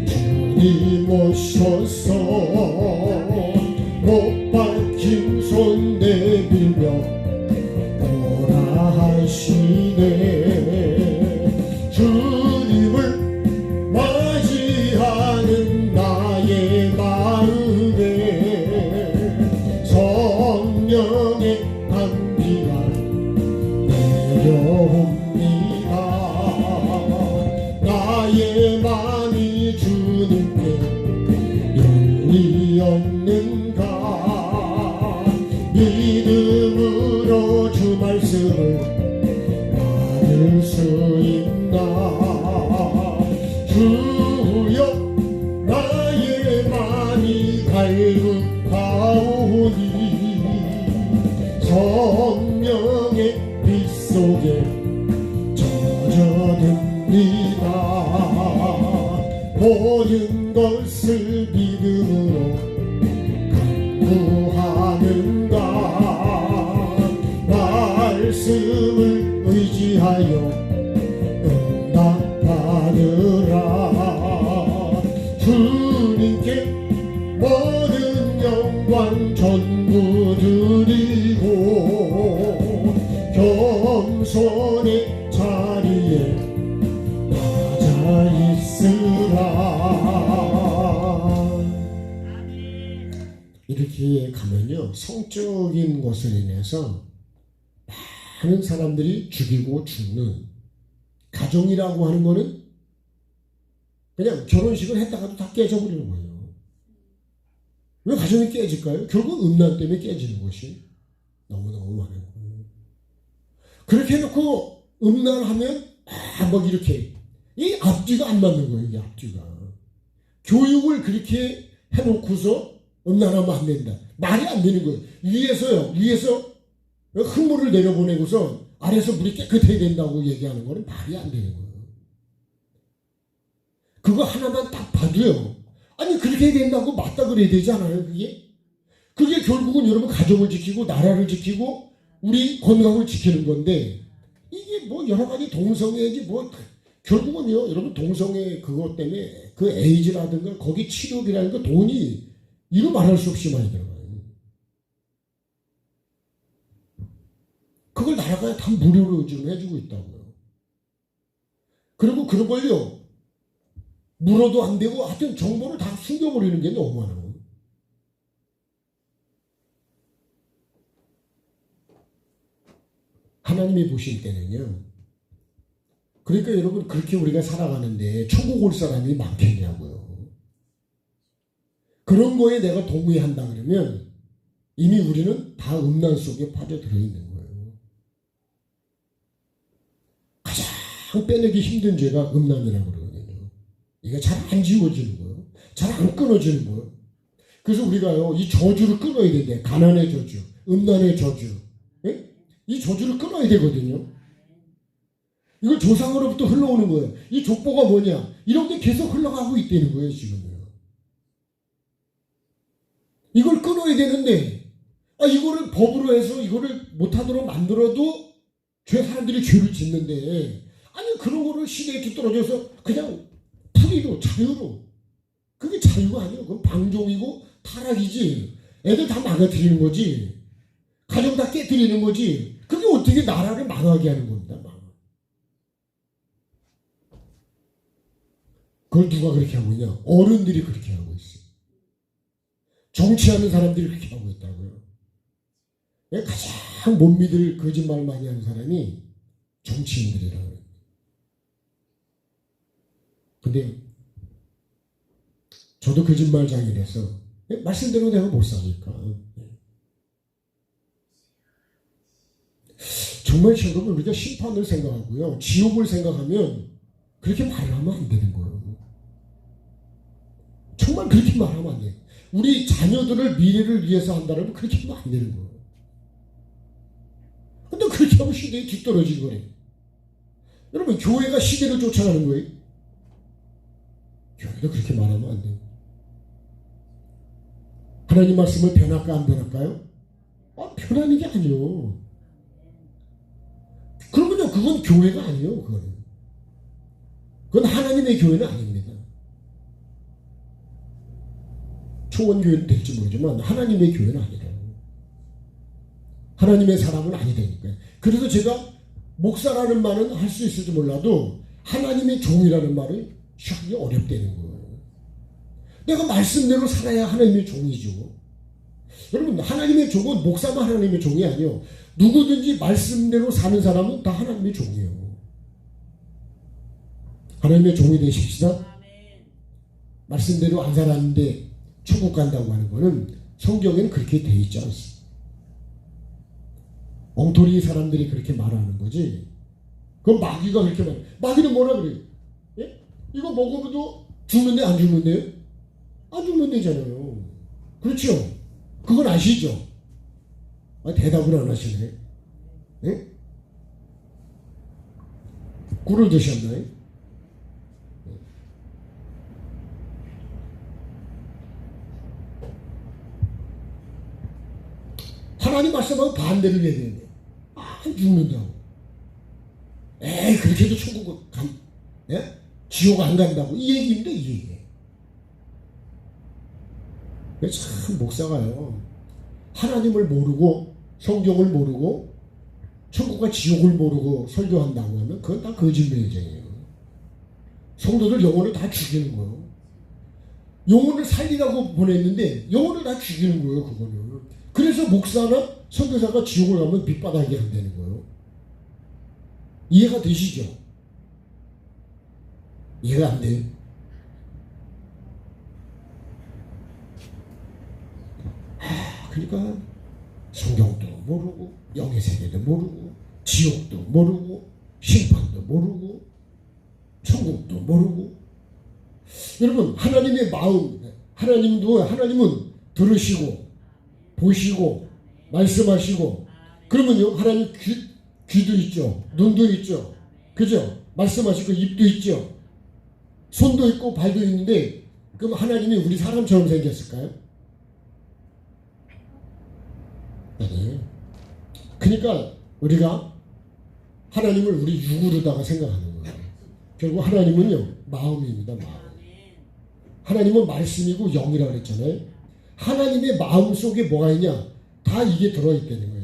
A: 주님 오셔서 못 박힌 손 내밀며 오라 하시네. 주님을 맞이하는 나의 마음에 성령의 감기가 내려옵니다. 나의 마음이 주님께 열리었는가. 믿음으로 주 말씀을 받을 수 있나. 주여 나의 마음이 갈급하오니 성령의 빛 속에 젖어듭니다. 모든 것을 믿음으로 간구하는가. 말씀을 의지하여 응답받으라. 주님께 모든 영광 전부 드리고 겸손의 자리에 낮아 있으라. 이렇게 가면요, 성적인 것을 인해서 많은 사람들이 죽이고 죽는, 가정이라고 하는 거는 그냥 결혼식을 했다가도 다 깨져버리는 거예요. 왜 가정이 깨질까요? 결국 음란 때문에 깨지는 것이 너무너무 많은 거예요. 그렇게 해놓고 음란하면 막 이렇게 이 앞뒤가 안 맞는 거예요. 이 앞뒤가. 교육을 그렇게 해놓고서 음란하면 안 된다. 말이 안 되는 거예요. 위에서 흙물을 내려보내고서 아래에서 물이 깨끗해야 된다고 얘기하는 거는 말이 안 되는 거예요. 그거 하나만 딱 봐도요. 아니 그렇게 해야 된다고 맞다 그래야 되지 않아요? 그게 결국은 여러분 가정을 지키고 나라를 지키고 우리 건강을 지키는 건데, 이게 뭐 여러 가지 동성애지 뭐 결국은요 여러분 동성애 그것 때문에 그 에이즈라든가 거기 치료비라는 거 돈이 이루 말할 수 없이 많이 들어가요. 그걸 나라가 다 무료로 지금 해주고 있다고요. 그리고 그런 걸요 물어도 안 되고 하여튼 정보를 다 숨겨버리는 게 너무 많아요. 하나님이 보실 때는요, 그러니까 여러분 그렇게 우리가 살아가는데 천국 올 사람이 많겠냐고요. 그런 거에 내가 동의한다 그러면 이미 우리는 다 음란 속에 빠져들어 있는 거예요. 가장 빼내기 힘든 죄가 음란이라고 그러거든요. 이게 잘 안 지워지는 거예요. 잘 안 끊어지는 거예요. 그래서 우리가요 이 저주를 끊어야 된대. 가난의 저주, 음란의 저주, 예? 이 저주를 끊어야 되거든요. 이거 조상으로부터 흘러오는 거예요. 이 족보가 뭐냐? 이런 게 계속 흘러가고 있다는 거예요, 지금요. 이걸 끊어야 되는데, 이거를 법으로 해서 이거를 못하도록 만들어도 사람들이 죄를 짓는데, 아니, 그런 거를 시대에 뒤떨어져서 그냥 풀이로, 자유로. 그게 자유가 아니에요. 그건 방종이고 타락이지. 애들 다 망가뜨리는 거지. 가정 다 깨뜨리는 거지. 그게 어떻게 나라를 망하게 하는 겁니다. 그걸 누가 그렇게 하고 있냐? 어른들이 그렇게 하고 있어요. 정치하는 사람들이 그렇게 하고 있다고요. 가장 못 믿을 거짓말 많이 하는 사람이 정치인들이라고 해요. 근데 저도 거짓말장이라서 말씀대로 내가 못 사니까. 정말 여러분 우리가 심판을 생각하고요. 지옥을 생각하면 그렇게 말하면 안 되는 거예요. 정말 그렇게 말하면 안 돼요. 우리 자녀들을 미래를 위해서 한다면 그렇게 하면 안 되는 거예요. 근데 그렇게 하면 시대에 뒤떨어진 거예요. 여러분 교회가 시대를 쫓아가는 거예요. 교회도 그렇게 말하면 안 돼요. 하나님 말씀을 변할까 안 변할까요? 변하는 게 아니에요. 그러면요 그건 교회가 아니에요. 그건 하나님의 교회는 아닙니다. 초원교회는 될지 모르지만 하나님의 교회는 아니래요. 하나님의 사람은 아니다니까요. 그래서 제가 목사라는 말은 할 수 있을지 몰라도 하나님의 종이라는 말을 하기 어렵다는 거예요. 내가 말씀대로 살아야 하나님의 종이죠. 여러분 하나님의 종은 목사만 하나님의 종이 아니에요. 누구든지 말씀대로 사는 사람은 다 하나님의 종이에요. 하나님의 종이 되십시다. 말씀대로 안 살았는데 천국 간다고 하는 거는 성경에는 그렇게 돼 있지 않습니다. 엉터리 사람들이 그렇게 말하는 거지. 그건 마귀가 그렇게 말해. 마귀는 뭐라 그래요? 예? 이거 먹어도 죽는데 안 죽는데요? 안 죽는데잖아요. 그렇죠? 그건 아시죠? 대답을 안 하시네. 예? 꿀을 드셨나요? 하나님 말씀하고 반대를 얘기해요. 안 죽는다고. 그렇게 해도 천국 예? 지옥 안 간다고. 이 얘기인데 이 얘기예요. 참 목사가요. 하나님을 모르고 성경을 모르고 천국과 지옥을 모르고 설교한다고 하면 그건 다 거짓말이에요. 성도들 영혼을 다 죽이는 거예요. 영혼을 살리라고 보냈는데 영혼을 다 죽이는 거예요, 그거는. 그래서 목사나 선교사가 지옥을 가면 밑바닥이 안 되는 거예요. 이해가 되시죠? 이해가 안 돼요? 그러니까 성경도 모르고 영의 세계도 모르고 지옥도 모르고 심판도 모르고 천국도 모르고. 여러분, 하나님의 마음, 하나님은 들으시고 보시고 말씀하시고, 그러면요 하나님 귀도 있죠, 눈도 있죠, 그죠? 말씀하시고 입도 있죠, 손도 있고 발도 있는데, 그럼 하나님이 우리 사람처럼 생겼을까요? 아니에요. 그러니까 우리가 하나님을 우리 육으로다가 생각하는 거예요. 결국 하나님은요 마음입니다. 마음. 하나님은 말씀이고 영이라고 그랬잖아요. 하나님의 마음 속에 뭐가 있냐, 다 이게 들어있다는 거예요.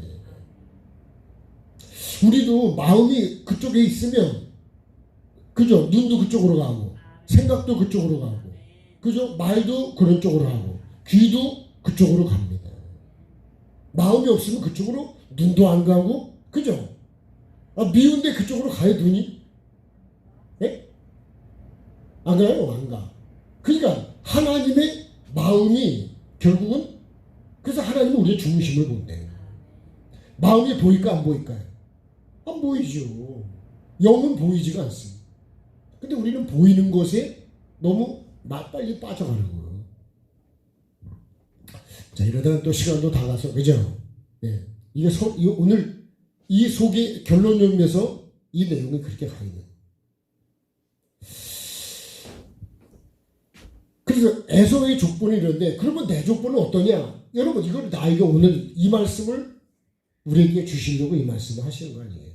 A: 우리도 마음이 그쪽에 있으면, 그죠? 눈도 그쪽으로 가고 생각도 그쪽으로 가고, 그죠? 말도 그런 쪽으로 하고 귀도 그쪽으로 갑니다. 마음이 없으면 그쪽으로 눈도 안 가고, 그죠? 미운데 그쪽으로 가요, 눈이? 예? 안 가요? 안 가. 그러니까 하나님의 마음이 결국은, 그래서 하나님은 우리의 중심을 본대요. 마음이 보일까 안 보일까요? 안 보이죠. 영은 보이지가 않습니다. 근데 우리는 보이는 것에 너무 빨리 빠져가는 거예요. 자, 이러다가 또 시간도 다 가서, 그죠? 네. 이게 오늘 이 속의 결론용에서 이 내용이 그렇게 가 있는. 그래서 에서의 족보는 이런데, 그러면 내 족보는 어떠냐? 여러분, 이걸 나에게 오늘 이 말씀을 우리에게 주시려고 이 말씀을 하시는 거 아니에요?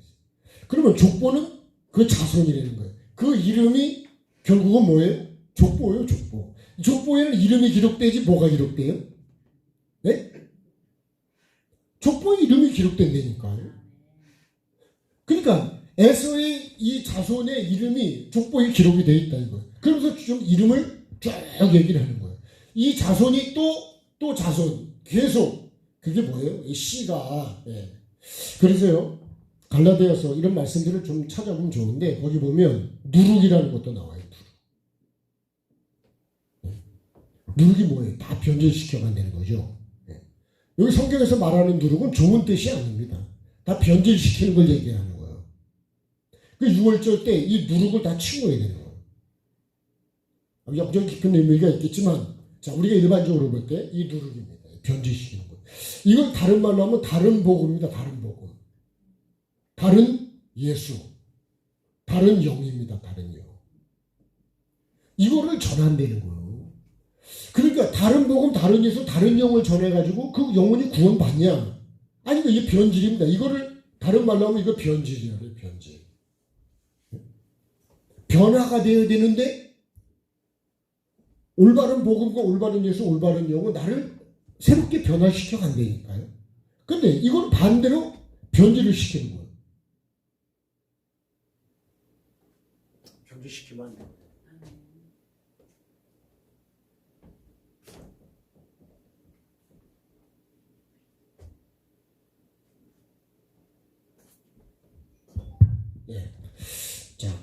A: 그러면 족보는 그 자손이라는 거예요. 그 이름이 결국은 뭐예요? 족보예요, 족보. 족보에는 이름이 기록되지 뭐가 기록돼요? 네? 족보에 이름이 기록된다니까요. 그러니까 에서의 이 자손의 이름이 족보에 기록이 되어 있다 이거예요. 그러면서 좀 이름을 쭉 얘기를 하는 거예요. 이 자손이 또 자손 계속, 그게 뭐예요? 이 씨가. 예. 그래서요 갈라디아서 이런 말씀들을 좀 찾아보면 좋은데, 거기 보면 누룩이라는 것도 나와요. 누룩이 뭐예요? 다 변질시켜 간다는 거죠. 여기 성경에서 말하는 누룩은 좋은 뜻이 아닙니다. 다 변질시키는 걸 얘기하는 거예요. 그 6월절 때 이 누룩을 다 치워야 되는 거예요. 역전 깊은 의미가 있겠지만, 자, 우리가 일반적으로 볼 때 이 누룩입니다. 변질시키는 거. 이걸 다른 말로 하면 다른 복음입니다. 다른 복음. 다른 예수. 다른 영입니다. 다른 영. 이거를 전한다는 거예요. 그러니까 다른 복음, 다른 예수, 다른 영을 전해가지고 그 영혼이 구원받냐? 아니, 이게 변질입니다. 이거를 다른 말로 하면 이거 변질이에요. 변질. 변화가 되어야 되는데, 올바른 복음과 올바른 예수, 올바른 영은 나를 새롭게 변화시켜 간다니까요. 근데 이걸 반대로 변질을 시키는 거예요. 변질시키면 안 돼요. 예. 자,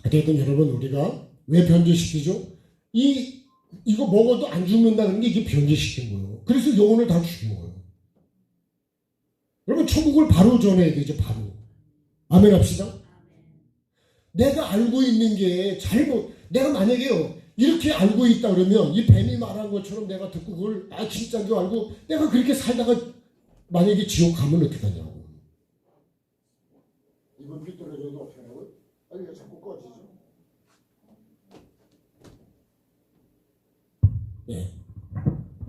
A: 어쨌든 여러분, 우리가 왜 변질시키죠? 이거 먹어도 안 죽는다는 게 이게 변질시킨 거예요. 그래서 영혼을 다 죽인 거예요. 여러분, 천국을 바로 전해야 되죠, 바로. 아멘 합시다. 내가 알고 있는 게 내가 만약에요, 이렇게 알고 있다 그러면, 이 뱀이 말한 것처럼 내가 듣고 그걸 진짜인 줄 알고 내가 그렇게 살다가 만약에 지옥 가면 어떻게 하냐고. 이건 삐뚤어져도 어떻게 하냐고요? 이거 자꾸 꺼지죠. 예.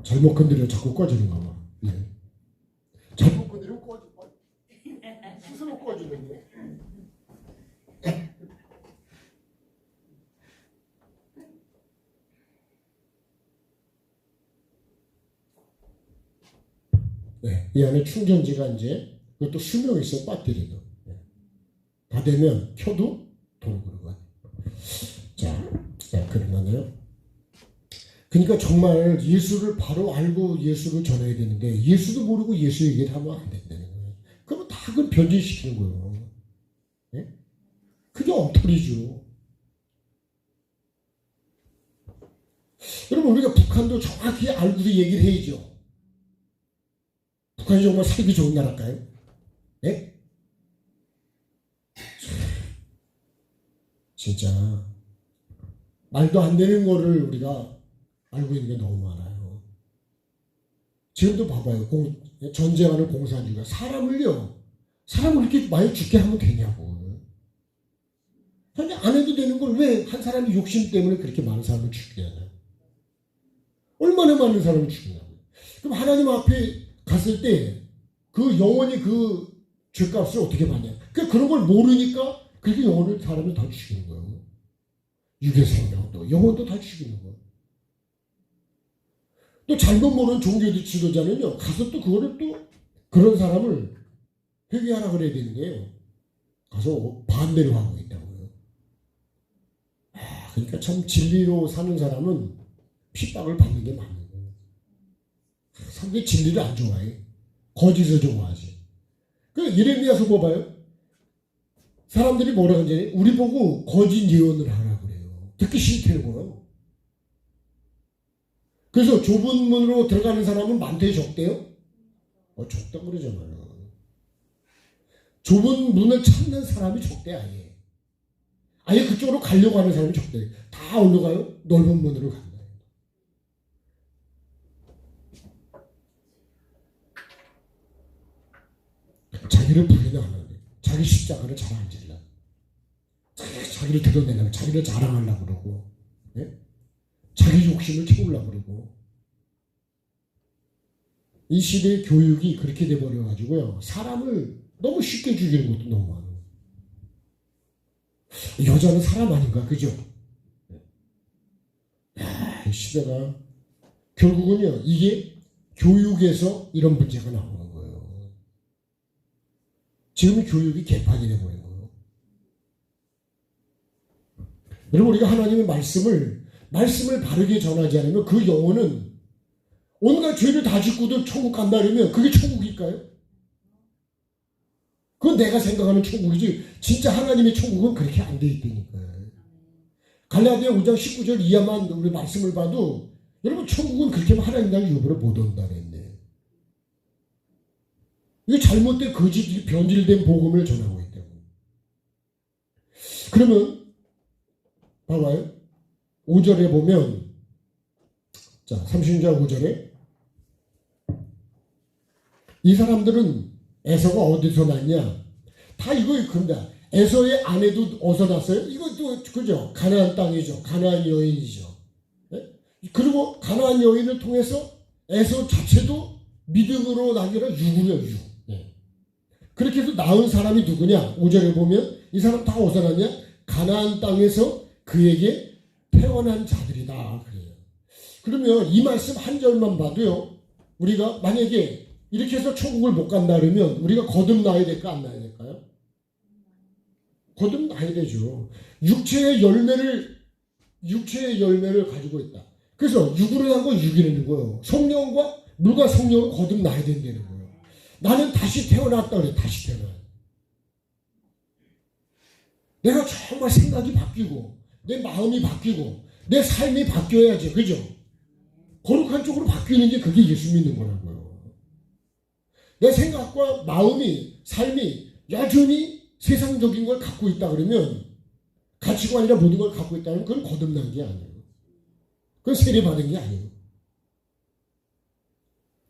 A: 잘못 건드려 자꾸 꺼지는가 봐. 예. 잘못 건드리면 스스로 꺼지는데. 네, 이 안에 충전지가 이제, 그것도 수명이 있어요. 배터리도. 네. 다 되면 켜도 돌고 그러고. 자, 그러면요. 그러니까 정말 예수를 바로 알고 예수를 전해야 되는데 예수도 모르고 예수 얘기를 하면 안 된다는 거예요. 그러면 다 그걸 변질시키는 거예요. 네? 그게 엉터리죠. 여러분 우리가 북한도 정확히 알고서 얘기를 해야죠. 북한이 정말 살기 좋은 나라일까요? 네? 진짜 말도 안 되는 거를 우리가 알고 있는 게 너무 많아요. 지금도 봐봐요. 전쟁하는 공산주의가 사람을 이렇게 많이 죽게 하면 되냐고. 아니 안 해도 되는 걸 왜 한 사람이 욕심 때문에 그렇게 많은 사람을 죽게 하냐. 얼마나 많은 사람을 죽이냐고. 그럼 하나님 앞에 갔을 때 그 영혼이 그 죄값을 어떻게 받냐. 그러니까 그런 걸 모르니까 그렇게 영혼을 사람을 더 죽이는 거예요. 육의 생명도 영혼도 다 죽이는 거예요. 또 잘못 모르는 종교 지도자는요 가서 또 그거를 또 그런 사람을 회개하라 그래야 되는 거예요. 가서 반대로 하고 있다고요. 그러니까 참 진리로 사는 사람은 핍박을 받는 게 맞는 거예요. 상당히 진리를 안 좋아해. 거짓을 좋아하지. 그 예레미야서 봐봐요. 사람들이 뭐라 그러지? 우리 보고 거짓 예언을 하라 그래요. 듣기 싫다는 거예요. 그래서 좁은 문으로 들어가는 사람은 많대 적대요? 적다 그러잖아요. 좁은 문을 찾는 사람이 적대 아예. 아예 그쪽으로 가려고 하는 사람이 적대. 다 어디로 가요? 넓은 문으로 간다. 자기를 부인하는데 자기 십자가를 잘 안 질러. 자기를 드러내려고 자기를 자랑하려고 그러고 네? 자기 욕심을 채우려고 그러고 이 시대의 교육이 그렇게 돼버려가지고요 사람을 너무 쉽게 죽이는 것도 너무 많아요. 여자는 사람 아닌가 그죠? 이 시대가 결국은요 이게 교육에서 이런 문제가 나오는 거예요. 지금 교육이 개판이 돼버린 거예요. 여러분 우리가 하나님의 말씀을 바르게 전하지 않으면 그 영혼은 온갖 죄를 다 짓고도 천국 간다 그러면 그게 천국일까요? 그건 내가 생각하는 천국이지 진짜 하나님의 천국은 그렇게 안 돼 있다니까요. 갈라디아 5장 19절 이하만 우리 말씀을 봐도 여러분 천국은 그렇게 하나님 나라 유보를 못 온다 그랬네. 이게 잘못된 거짓 변질된 복음을 전하고 있다고. 그러면 봐봐요. 5절에 보면 자 30절 5절에 이 사람들은 에서가 어디서 났냐? 다 이거 그런다. 에서의 아내도 어디서 났어요? 이것도 그죠? 가나안 땅이죠. 가나안 여인이죠. 네? 그리고 가나안 여인을 통해서 에서 자체도 믿음으로 나기라 육으로 육. 네. 그렇게 해서 낳은 사람이 누구냐? 5절에 보면 이 사람 다 어디서 났냐? 가나안 땅에서 그에게 태어난 자들이다. 그래요. 그러면 이 말씀 한 절만 봐도요. 우리가 만약에 이렇게 해서 천국을 못 간다 그러면 우리가 거듭나야 될까 안 나야 될까요? 거듭나야 되죠. 육체의 열매를 가지고 있다. 그래서 육으로 난 건 육이라는 거예요. 성령과 물과 성령을 거듭나야 된다는 거예요. 나는 다시 태어났다 그래. 다시 태어나. 내가 정말 생각이 바뀌고 내 마음이 바뀌고 내 삶이 바뀌어야지. 그죠? 거룩한 쪽으로 바뀌는 게 그게 예수 믿는 거라고요. 내 생각과 마음이 삶이 여전히 세상적인 걸 갖고 있다 그러면 가치관이나 모든 걸 갖고 있다면 그건 거듭난 게 아니에요. 그건 세례 받은 게 아니에요.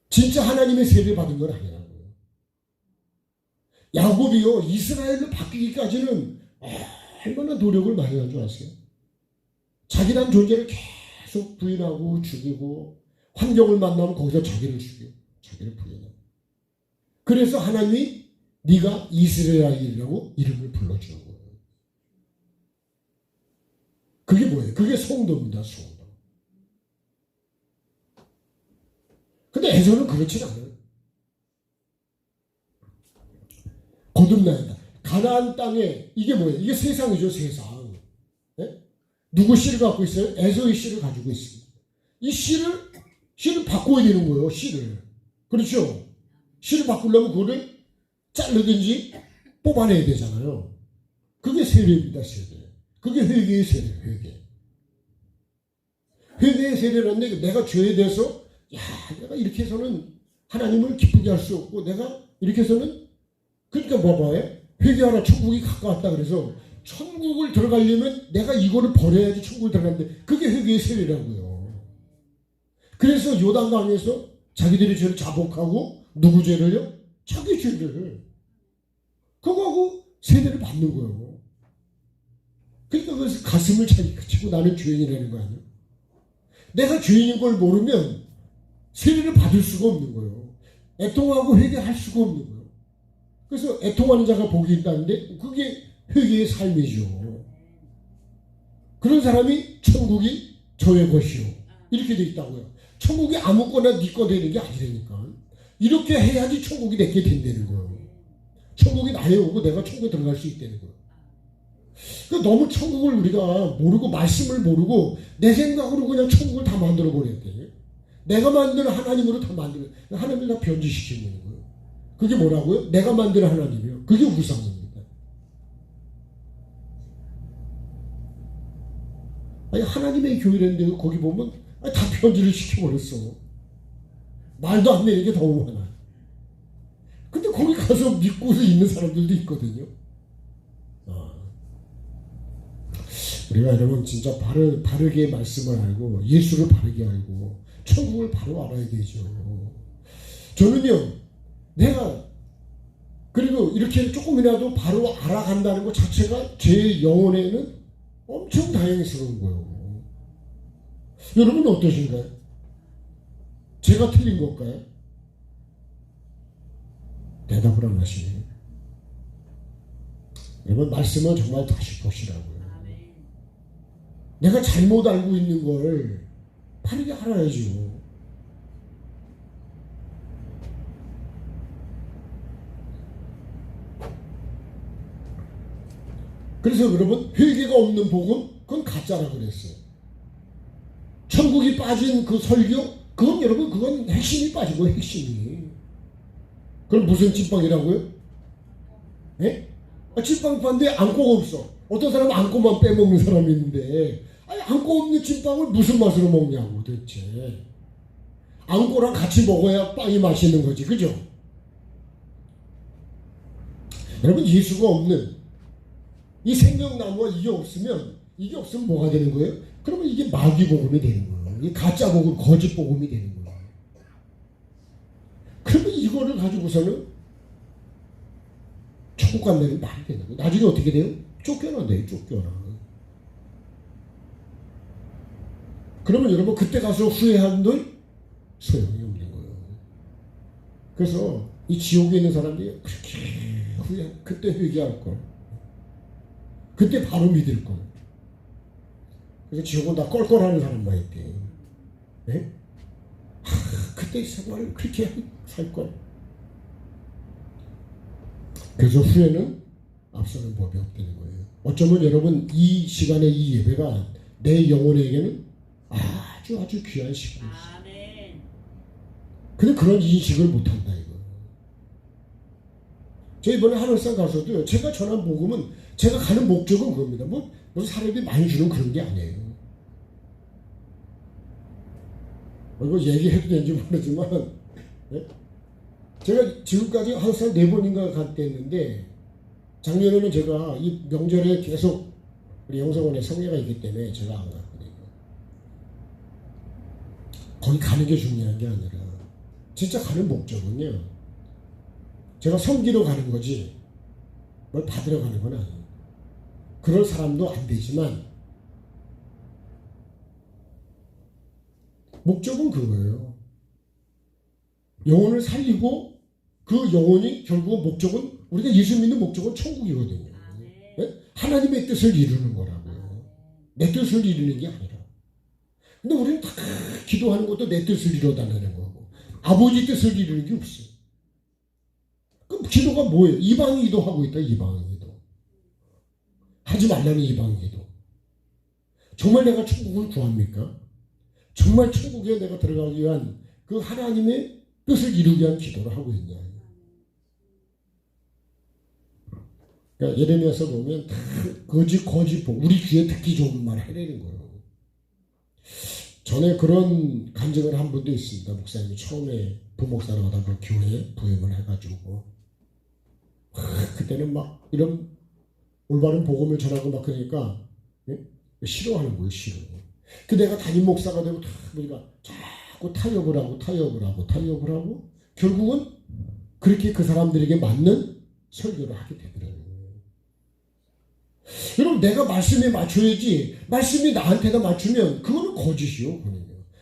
A: 진짜 하나님의 세례 받은 건 아니라고요. 야곱이요 이스라엘로 바뀌기까지는 얼마나 노력을 많이 한 줄 아세요? 자기란 존재를 계속 부인하고 죽이고 환경을 만나면 거기서 자기를 죽여 자기를 부인하고 그래서 하나님이 네가 이스라엘이라고 이름을 불러주는 거예요. 그게 뭐예요? 그게 성도입니다. 성도. 근데 에서는 그렇지 않아요. 거듭나야 한다. 가나안 땅에 이게 뭐예요? 이게 세상이죠. 세상. 네? 누구 씨를 갖고 있어요? 에서의 씨를 가지고 있습니다. 이 씨를 바꿔야 되는 거예요. 씨를. 그렇죠? 씨를 바꾸려면 그거를 자르든지 뽑아내야 되잖아요. 그게 세례입니다. 세례. 그게 회개의 세례예요. 회개. 회개의 세례라는데 내가 죄에 대해서 내가 이렇게 해서는 하나님을 기쁘게 할 수 없고 내가 이렇게 해서는 그러니까 봐봐요. 회개하라 천국이 가까웠다 그래서 천국을 들어가려면 내가 이거를 버려야지 천국을 들어가는데 그게 회개의 세례라고요. 그래서 요단강에서 자기들의 죄를 자복하고 누구 죄를요? 자기 죄를. 그거하고 세례를 받는 거예요. 그러니까 그래서 가슴을 치고 나는 죄인이라는 거 아니에요. 내가 죄인인 걸 모르면 세례를 받을 수가 없는 거예요. 애통하고 회개할 수가 없는 거예요. 그래서 애통하는 자가 복이 있다는데 그게 회개의 삶이죠. 그런 사람이 천국이 저의 것이요. 이렇게 돼 있다고요. 천국이 아무거나 네 거 되는 게 아니라니까. 이렇게 해야지 천국이 내게 된다는 거예요. 천국이 나에 오고 내가 천국에 들어갈 수 있다는 거예요. 그러니까 너무 천국을 우리가 모르고 말씀을 모르고 내 생각으로 그냥 천국을 다 만들어 버렸대. 내가 만든 하나님으로 다 만들어. 하나님을 다 변질시키는 거예요. 그게 뭐라고요? 내가 만든 하나님이요. 그게 우상입니다. 아니 하나님의 교회라는데 거기 보면 다 변질을 시켜버렸어. 말도 안 되는 게 너무 많아. 근데 거기 가서 믿고서 있는 사람들도 있거든요. 우리가 여러분 진짜 바르게 말씀을 알고 예수를 바르게 알고 천국을 바로 알아야 되죠. 저는요 내가 그리고 이렇게 조금이라도 바로 알아간다는 것 자체가 제 영혼에는 엄청 다행스러운 거예요. 여러분 어떠신가요? 제가 틀린 걸까요? 대답을 안 하시네요. 여러분 말씀은 정말 다시 보시라고요. 내가 잘못 알고 있는 걸 바르게 알아야죠. 그래서 여러분 회개가 없는 복음 그건 가짜라 그랬어요. 천국이 빠진 그 설교 그건 여러분 그건 핵심이 빠진 거예요. 핵심이. 그럼 무슨 찐빵이라고요? 네? 찐빵 파는데 안고가 없어. 어떤 사람은 안고만 빼먹는 사람이 있는데 아니 안고 없는 찐빵을 무슨 맛으로 먹냐고 도대체. 안고랑 같이 먹어야 빵이 맛있는 거지. 그죠? 여러분 예수가 없는 이 생명나무가 이게 없으면 뭐가 되는 거예요? 그러면 이게 마귀복음이 되는 거예요. 이게 가짜복음, 거짓복음이 되는 거예요. 그러면 이거를 가지고서는 천국 간다는 말이 되는 거예요. 나중에 어떻게 돼요? 쫓겨난대요. 쫓겨나. 그러면 여러분 그때 가서 후회한들 소용이 없는 거예요. 그래서 이 지옥에 있는 사람들이 그렇게 그때 회개할 걸. 그때 바로 믿을 걸. 그래서 지옥은 다 껄껄하는 사람만 있대. 네? 그때 생활을 그렇게 살 걸. 그래서 후회는 앞서는 법이 없다는 거예요. 어쩌면 여러분 이 시간에 이 예배가 내 영혼에게는 아주 귀한 시간이었어요. 근데 그런 인식을 못한다 이거. 저 이번에 하늘산 가서도요. 제가 전한 복음은 제가 가는 목적은 그겁니다. 무슨 사람들이 많이 주는 그런 게 아니에요. 이거 얘기해도 되는지 모르지만 네? 제가 지금까지 하늘산 4번인가 갔댔는데 작년에는 제가 이 명절에 계속 우리 영성원에 성례가 있기 때문에 제가 안 갔거든요. 거기 가는 게 중요한 게 아니라 진짜 가는 목적은요. 제가 섬기러 가는 거지 뭘 받으러 가는 건 아니에요. 그럴 사람도 안 되지만 목적은 그거예요. 영혼을 살리고 그 영혼이 결국은 목적은 우리가 예수 믿는 목적은 천국이거든요. 네? 하나님의 뜻을 이루는 거라고요. 내 뜻을 이루는 게 아니라. 근데 우리는 다 기도하는 것도 내 뜻을 이루어달라는 거고 아버지 뜻을 이루는 게 없어요. 그럼 기도가 뭐예요? 이방인 기도하고 있다. 이방인 기도. 하지 말라는 이방인 기도. 정말 내가 천국을 구합니까? 정말 천국에 내가 들어가기 위한 그 하나님의 뜻을 이루기 위한 기도를 하고 있냐. 그러니까 예레미야서 보면 다 거짓 우리 귀에 듣기 좋은 말 해내는 거예요. 전에 그런 간증을 한 분도 있습니다. 목사님이 처음에 부목사로 하다가 교회에 부임을 해가지고 그때는 막 이런 올바른 복음을 전하고 막 그러니까 싫어하는 거예요. 싫어. 그 내가 담임 목사가 되고 보니까 자꾸 타협을 하고 결국은 그렇게 그 사람들에게 맞는 설교를 하게 되더라고요. 여러분, 내가 말씀에 맞춰야지 말씀이 나한테다 맞추면 그거는 거짓이요.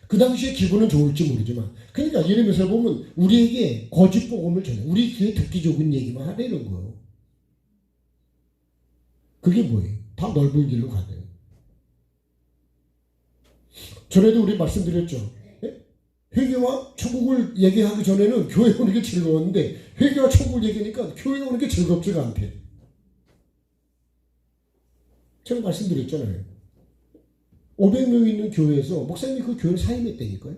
A: 그 당시에 기분은 좋을지 모르지만, 그러니까 예레미야서 보면 우리에게 거짓 복음을 전해, 우리 귀에 듣기 좋은 얘기만 하라는 거예요. 그게 뭐예요? 다 넓은 길로 가네요. 전에도 우리 말씀드렸죠. 회개와 천국을 얘기하기 전에는 교회 오는 게 즐거웠는데 회개와 천국을 얘기하니까 교회 오는 게 즐겁지가 않대. 제가 말씀드렸잖아요. 500명 있는 교회에서 목사님이 그 교회를 사임했다니까요.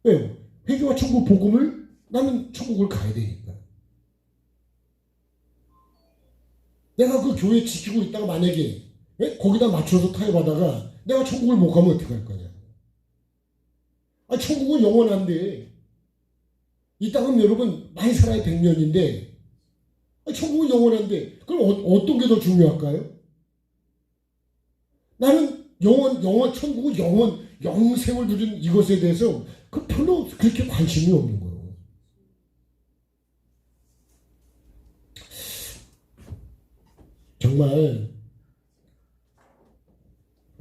A: 왜요? 회개와 천국 복음을 나는 천국을 가야 되니까. 내가 그 교회 지키고 있다가 만약에 거기다 맞춰서 타협하다가 내가 천국을 못 가면 어떡할 거냐. 천국은 영원한데 이 땅은 여러분 많이 살아야 100년인데 천국은 영원한데 그럼 어떤 게 더 중요할까요? 나는 천국은 영생을 누린 이것에 대해서 별로 그렇게 관심이 없는 거예요. 정말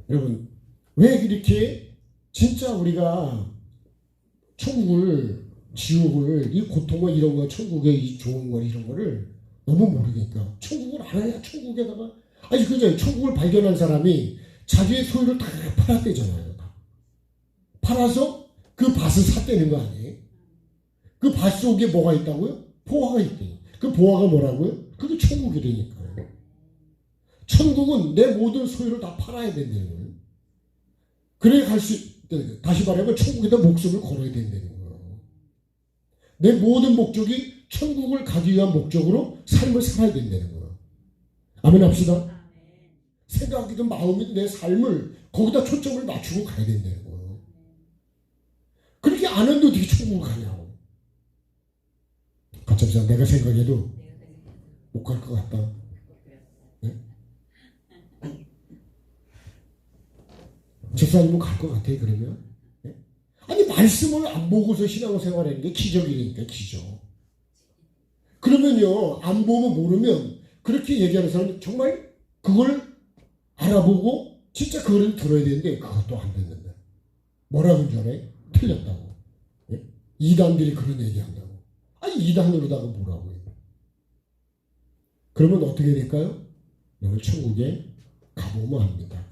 A: 여러분, 왜 이렇게 진짜 우리가 천국을, 지옥을, 이 고통과 이런 거, 천국의 이 좋은 거 이런 거를 너무 모르니까 천국을 알아야 천국에다가 그죠? 천국을 발견한 사람이 자기의 소유를 다 팔았대잖아요. 팔아서 그 밭을 샀다는 거 아니에요? 그 밭 속에 뭐가 있다고요? 보화가 있대요. 그 보화가 뭐라고요? 그게 천국이라니까요. 천국은 내 모든 소유를 다 팔아야 된다는 거예요. 그래 다시 말하면 천국에다 목숨을 걸어야 된다는 거예요. 내 모든 목적이 천국을 가기 위한 목적으로 삶을 살아야 된다는 거예요. 아멘 합시다. 생각이든 마음이든 내 삶을 거기다 초점을 맞추고 가야 된다는 거예요. 그렇게 안 하는데 어떻게 천국을 가냐고. 가끔씩 내가 생각해도 못 갈 것 같다. 네? 집사님은 갈 것 같아요, 그러면? 네? 말씀을 안 보고서 신앙생활하는 게 기적이니까, 기적. 그러면요, 안 보면 모르면 그렇게 얘기하는 사람은 정말 그걸 알아보고 진짜 그걸 들어야 되는데 그것도 안 듣는다. 뭐라고 전에 틀렸다고. 예? 이단들이 그런 얘기한다고. 이단으로다가 뭐라고 해요. 그러면 어떻게 될까요? 너는 천국에 가보면 합니다.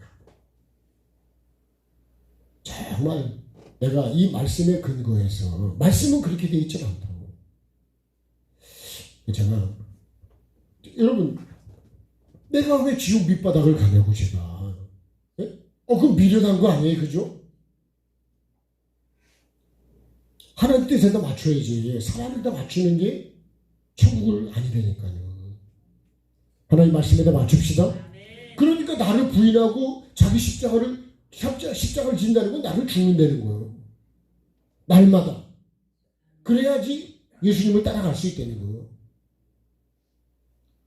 A: 정말 내가 이 말씀에 근거해서, 말씀은 그렇게 되어 있지 않다고. 제가 여러분, 내가 왜 지옥 밑바닥을 가냐고 제가. 그거 미련한 거 아니에요, 그죠? 하나님 뜻에다 맞춰야지. 사람에다 맞추는 게 천국을 아니라니까요. 하나님 말씀에다 맞춥시다. 그러니까 나를 부인하고 자기 십자가를 진다는 건 나를 죽는다는 거예요. 날마다. 그래야지 예수님을 따라갈 수 있다는 거예요.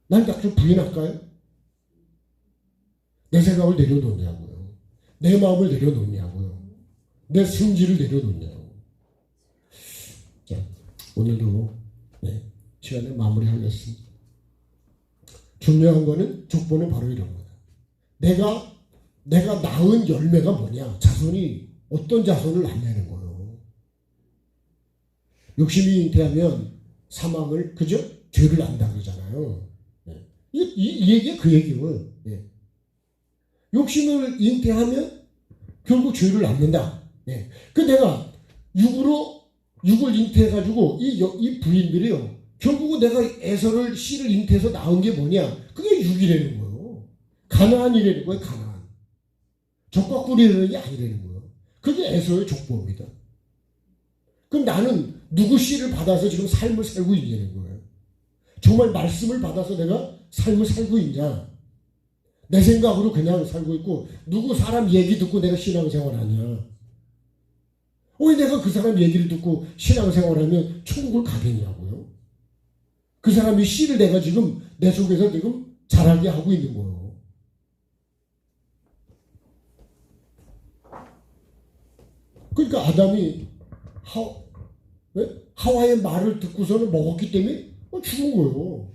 A: 날 딱 좀 부인할까요? 내 생각을 내려놓냐고요. 내 마음을 내려놓냐고요. 내 성질을 내려놓냐고. 자, 오늘도 시간을 마무리하겠습니다. 중요한 거는 족보는 바로 이런 거다. 내가 낳은 열매가 뭐냐? 자손이 어떤 자손을 낳냐는 거예요. 욕심이 잉태하면 사망을, 그죠? 죄를 낳는다 그러잖아요. 이 얘기가 그 얘기예요. 욕심을 잉태하면 결국 죄를 낳는다. 그 내가 육을 잉태해가지고 이 부인들이요. 결국은 내가 씨를 잉태해서 낳은 게 뭐냐? 그게 육이라는 거예요. 가나안이라는 거예요, 가나안. 적과 꿀이라는 게 아니라는 거예요. 그게 에서의 족보입니다. 그럼 나는 누구 씨를 받아서 지금 삶을 살고 있냐는 거예요. 정말 말씀을 받아서 내가 삶을 살고 있냐? 내 생각으로 그냥 살고 있고 누구 사람 얘기 듣고 내가 신앙생활하냐? 왜 내가 그 사람 얘기를 듣고 신앙생활하면 천국을 가겠냐고요? 그 사람이 씨를 내가 지금 내 속에서 지금 자라게 하고 있는 거예요. 그러니까 아담이 하와의 말을 듣고서는 먹었기 때문에 죽은 거예요.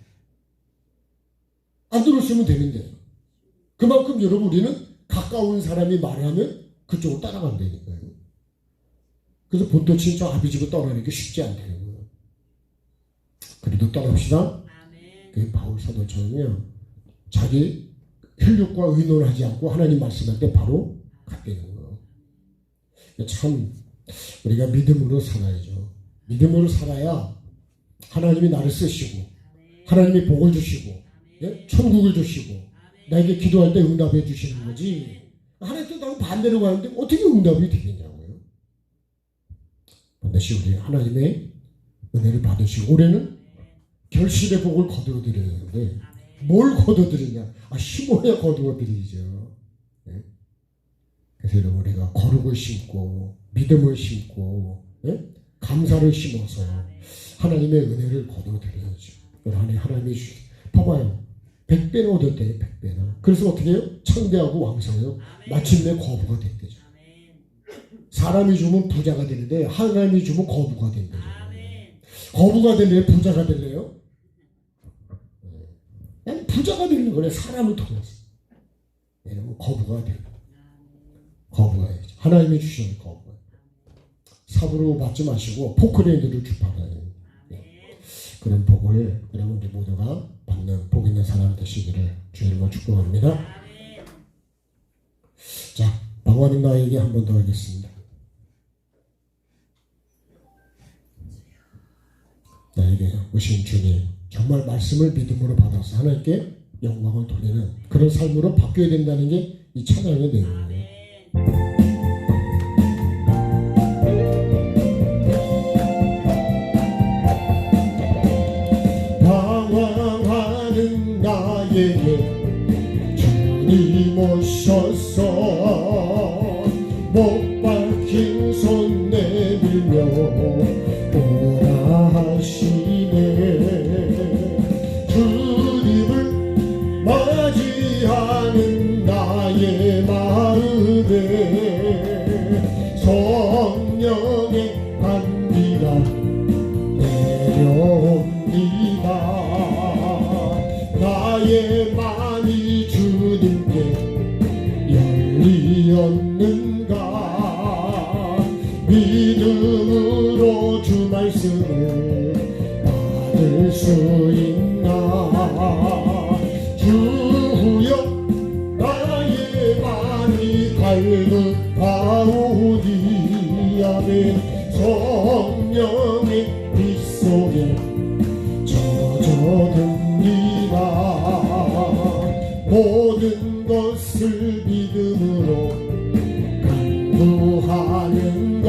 A: 안 들었으면 되는데. 그만큼 여러분 우리는 가까운 사람이 말하면 그쪽으로 따라간다니까요. 그래서 본토 친척 아비집을 떠나는 게 쉽지 않다는 거예요. 그래도 떠납시다. 그 바울 사도처럼요. 자기 혈육과 의논하지 않고 하나님 말씀할 때 바로 갔다는 거예요. 참 우리가 믿음으로 살아야죠. 믿음으로 살아야 하나님이 나를 쓰시고 하나님이 복을 주시고 천국을 주시고 나에게 기도할 때 응답해 주시는 거지. 하나님도 나하고 반대로 가는데 어떻게 응답이 되겠냐고요. 반드시 우리 하나님의 은혜를 받으시고 올해는 결실의 복을 거두어드려야 되는데 뭘 거두어드리냐? 심어야 거두어드리죠. 그래서 여러분 우리가 거룩을 심고 믿음을 심고 감사를 심어서 하나님의 은혜를 거두어드려야죠. 하나님이 봐봐요. 100배나 얻었대요. 100배나. 그래서 어떻게 해요? 창대하고 왕성해요. 마침내 거부가 됐대죠. 사람이 주면 부자가 되는데 하나님이 주면 거부가 된대요. 거부가 될래요? 부자가 될래요? 난 부자가 되는 거래. 사람을 통해서. 여러분 거부가 돼요. 거부가 해야죠. 하나님이 주시는 거부. 삽으로 맞지 마시고 포크레인으로 주파라요. 그런 복을 여러분들 모두가 받는 복 있는 사람 되시기를 주님으로 축복합니다. 자, 방언인 나에게 한 번 더 하겠습니다. 나에게 오신 주님, 정말 말씀을 믿음으로 받아서 하나님께 영광을 돌리는 그런 삶으로 바뀌어야 된다는 게 이 찬양의 내용이에요. 방황하는 나에게 주님 오셔서 못 박힌 손 내밀며 오라 하시네. 주님을 맞이하는 나의 마음에 성령의 감기가 내려옵니다. 나의 마음이 주님께 열리었는가. 믿음으로 주 말씀을 받을 수 있나. 주여 나의 마음이 갈급하오니 아멘. 성령의 빛 속에 젖어듭니다. 모든 것을 믿음으로 간구하는가.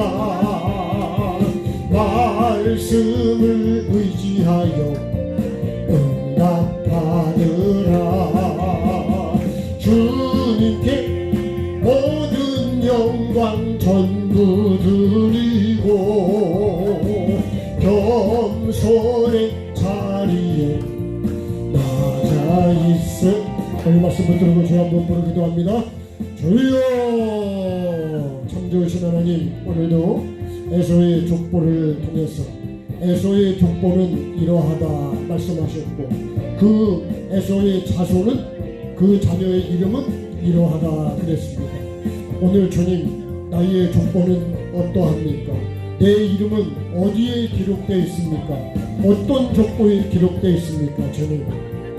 A: 말씀을 의지하여 응답하느라. 주님께 모든 영광 전부 드리고 겸손의 자리에 낮아 있음. 오늘 말씀 붙들고 주여 한번 부르 기도합니다. 주여, 참 좋으신 하나님, 오늘도 에서의 족보를 통해서 에서의 족보는 이러하다 말씀하셨고 그 에서의 자손은 그 자녀의 이름은 이러하다 그랬습니다. 오늘 주님, 나의 족보는 어떠합니까? 내 이름은 어디에 기록되어 있습니까? 어떤 족보에 기록되어 있습니까? 주님,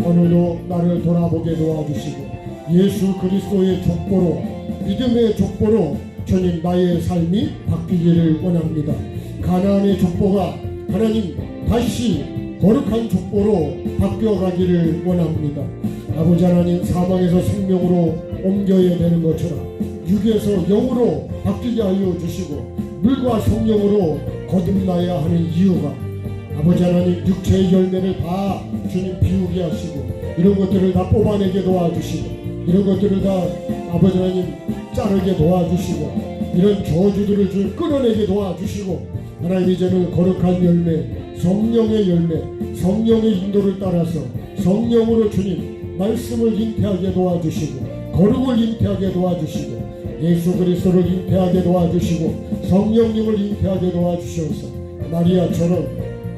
A: 오늘도 나를 돌아보게 도와주시고 예수 그리스도의 족보로, 믿음의 족보로 주님 나의 삶이 바뀌기를 원합니다. 가나안의 족보가 하나님 다시 거룩한 족보로 바뀌어가기를 원합니다. 아버지 하나님, 사망에서 생명으로 옮겨야 되는 것처럼 육에서 영으로 바뀌게 하여 주시고 물과 성령으로 거듭나야 하는 이유가 아버지 하나님 육체의 열매를 다 주님 비우게 하시고 이런 것들을 다 뽑아내게 도와주시고 이런 것들을 다 아버지 하나님 자르게 도와주시고 이런 저주들을 좀 끊어내게 도와주시고 하나님 이제는 거룩한 열매 성령의 열매 성령의 인도를 따라서 성령으로 주님 말씀을 잉태하게 도와주시고 거룩을 잉태하게 도와주시고 예수 그리스도를 잉태하게 도와주시고 성령님을 잉태하게 도와주셔서 마리아처럼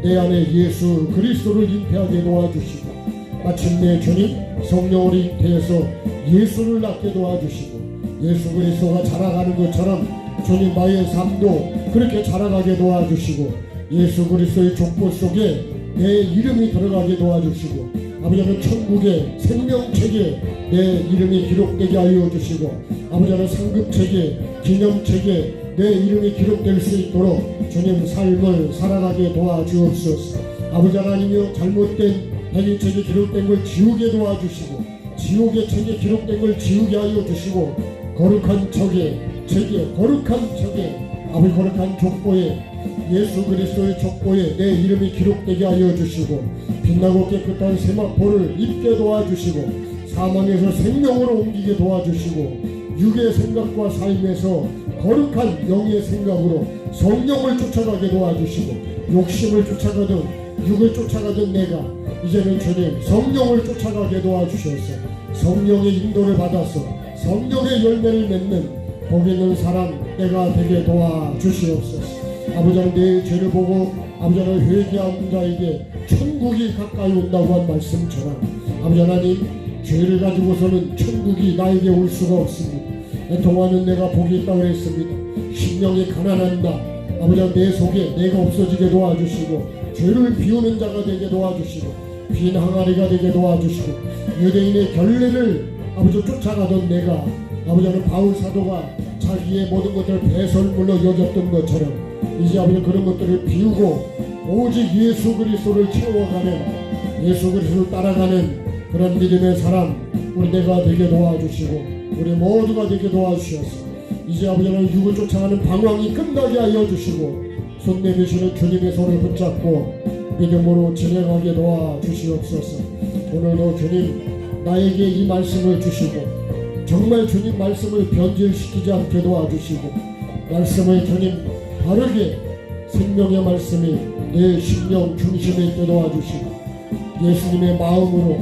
A: 내 안에 예수 그리스도를 잉태하게 도와주시고 마침내 주님 성령을 잉태해서 예수를 낳게 도와주시고 예수 그리스도가 자라가는 것처럼 주님 나의 삶도 그렇게 자라가게 도와주시고 예수 그리스도의 족보 속에 내 이름이 들어가게 도와주시고 아버지 하나님 천국의 생명책에 내 이름이 기록되게 하여 주시고 아버지 하나님 상급책에 기념책에 내 이름이 기록될 수 있도록 주님 삶을 살아가게 도와주옵소서. 아버지 하나님이여 잘못된 행위책에 기록된 걸 지우게 도와주시고 지옥의 책에 기록된 걸 지우게 하여 주시고 거룩한 책에 거룩한 책에 아버지 거룩한 족보에 예수 그리스도의 족보에 내 이름이 기록되게 하여 주시고 빛나고 깨끗한 세마포를 입게 도와주시고 사망에서 생명으로 옮기게 도와주시고 육의 생각과 삶에서 거룩한 영의 생각으로 성령을 쫓아가게 도와주시고 욕심을 쫓아가든 육을 쫓아가든 내가 이제는 주님 성령을 쫓아가게 도와주셔서 성령의 인도를 받아서 성령의 열매를 맺는 복 있는 사람 내가 되게 도와주시옵소서. 아버지 하나님 내 죄를 보고 아버지 하나님 회개하는 자에게 천국이 가까이 온다고 한 말씀처럼 아버지 하나님 죄를 가지고서는 천국이 나에게 올 수가 없습니다. 애통하는 내가 복이 있다고 했습니다. 심령이 가난한 나 아버지 하나님 내 속에 내가 없어지게 도와주시고 죄를 비우는 자가 되게 도와주시고 빈 항아리가 되게 도와주시고 유대인의 결례를 아버지 쫓아가던 내가 아버지 하나님 바울 사도가 자기의 모든 것들을 배설물로 여겼던 것처럼 이제 아버지 그런 것들을 비우고 오직 예수 그리스도를 채워가는 예수 그리스도를 따라가는 그런 믿음의 사람 우리 내가 되게 도와주시고 우리 모두가 되게 도와주셔서 이제 아버지 하나님 육을 쫓아가는 방황이 끝나게 하여 주시고 손 내미시는 주님의 손을 붙잡고 믿음으로 진행하게 도와주시옵소서. 오늘도 주님 나에게 이 말씀을 주시고 정말 주님 말씀을 변질시키지 않게 도와주시고 말씀을 주님 바르게 생명의 말씀이 내 심령 중심에 있게 도와주시고 예수님의 마음으로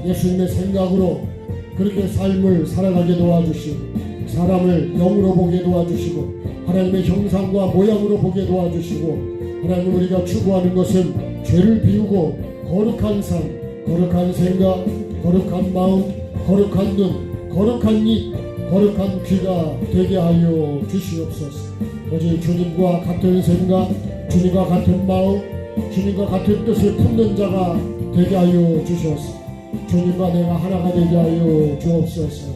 A: 예수님의 생각으로 그렇게 삶을 살아가게 도와주시고 사람을 영으로 보게 도와주시고 하나님의 형상과 모양으로 보게 도와주시고 하나님 우리가 추구하는 것은 죄를 비우고 거룩한 삶 거룩한 생각 거룩한 마음 거룩한 눈 거룩한 입 거룩한 귀가 되게 하여 주시옵소서. 오직 주님과 같은 생각 주님과 같은 마음 주님과 같은 뜻을 품는 자가 되게 하여 주셔서 주님과 내가 하나가 되게 하여 주옵소서.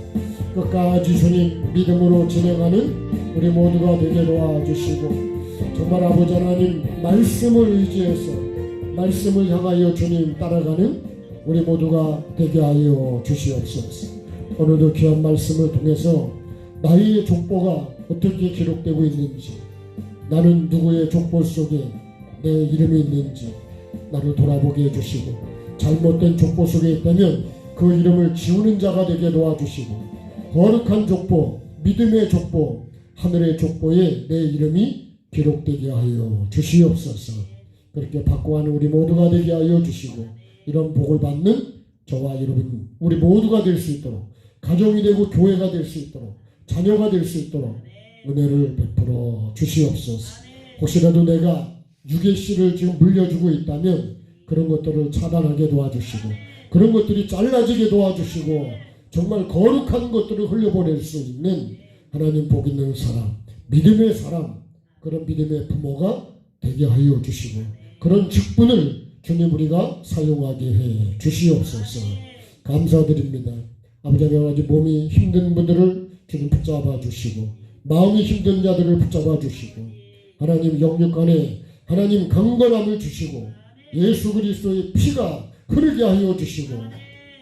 A: 끝까지 주님 믿음으로 진행하는 우리 모두가 되게 도와주시고 정말 아버지 하나님 말씀을 의지해서 말씀을 향하여 주님 따라가는 우리 모두가 되게 하여 주시옵소서. 오늘도 귀한 말씀을 통해서 나의 족보가 어떻게 기록되고 있는지 나는 누구의 족보 속에 내 이름이 있는지 나를 돌아보게 해주시고 잘못된 족보 속에 있다면 그 이름을 지우는 자가 되게 도와주시고 거룩한 족보 믿음의 족보 하늘의 족보에 내 이름이 기록되게 하여 주시옵소서. 그렇게 받고 하는 우리 모두가 되게 하여 주시고 이런 복을 받는 저와 여러분 우리 모두가 될 수 있도록 가정이 되고 교회가 될 수 있도록 자녀가 될 수 있도록 은혜를 베풀어 주시옵소서. 혹시라도 내가 육의 씨를 지금 물려주고 있다면 그런 것들을 차단하게 도와주시고 그런 것들이 잘라지게 도와주시고 정말 거룩한 것들을 흘려보낼 수 있는 하나님 복 있는 사람 믿음의 사람 그런 믿음의 부모가 되게 하여 주시고 그런 직분을 주님 우리가 사용하게 해 주시옵소서. 감사드립니다. 아버지 하나님 몸이 힘든 분들을 주님 붙잡아 주시고 마음이 힘든 자들을 붙잡아 주시고 하나님 영육간에 하나님 강건함을 주시고 예수 그리스도의 피가 흐르게 하여 주시고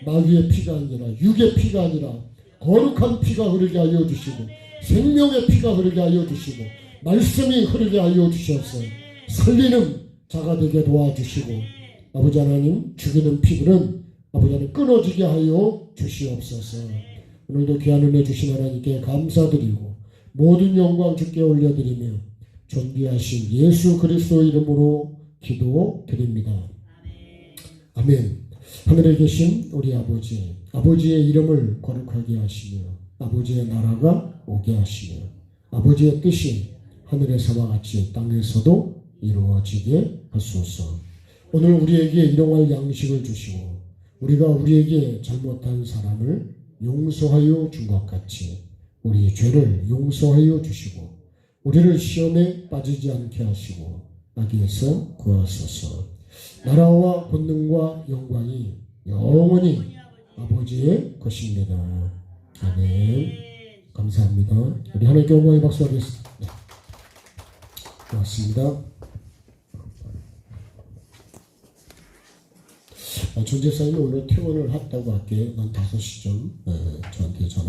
A: 마귀의 피가 아니라 육의 피가 아니라 거룩한 피가 흐르게 하여 주시고 생명의 피가 흐르게 하여 주시고 말씀이 흐르게 하여 주셔서 살리는 자가 되게 도와주시고 아버지 하나님 죽이는 피들은 아버지 하나님 끊어지게 하여 주시옵소서. 오늘도 귀한 은혜 주신 하나님께 감사드리고 모든 영광 주께 올려드리며 존귀하신 예수 그리스도 이름으로 기도드립니다. 아멘. 하늘에 계신 우리 아버지, 아버지의 이름을 거룩하게 하시며 아버지의 나라가 오게 하시며 아버지의 뜻이 하늘에서와 같이 땅에서도 이루어지게 하소서. 오늘 우리에게 일용할 양식을 주시고 우리가 우리에게 잘못한 사람을 용서하여 준 것 같이 우리 죄를 용서하여 주시고 우리를 시험에 빠지지 않게 하시고 악에서 구하소서. 나라와 권능과 영광이 영원히 아버지의 것입니다. 아멘. 감사합니다. 우리 하나님께 영광의 박수 하겠습니다. 네. 고맙습니다. 존재사님이 오늘 퇴원을 했다고 할게. 난 5시쯤 저한테 전화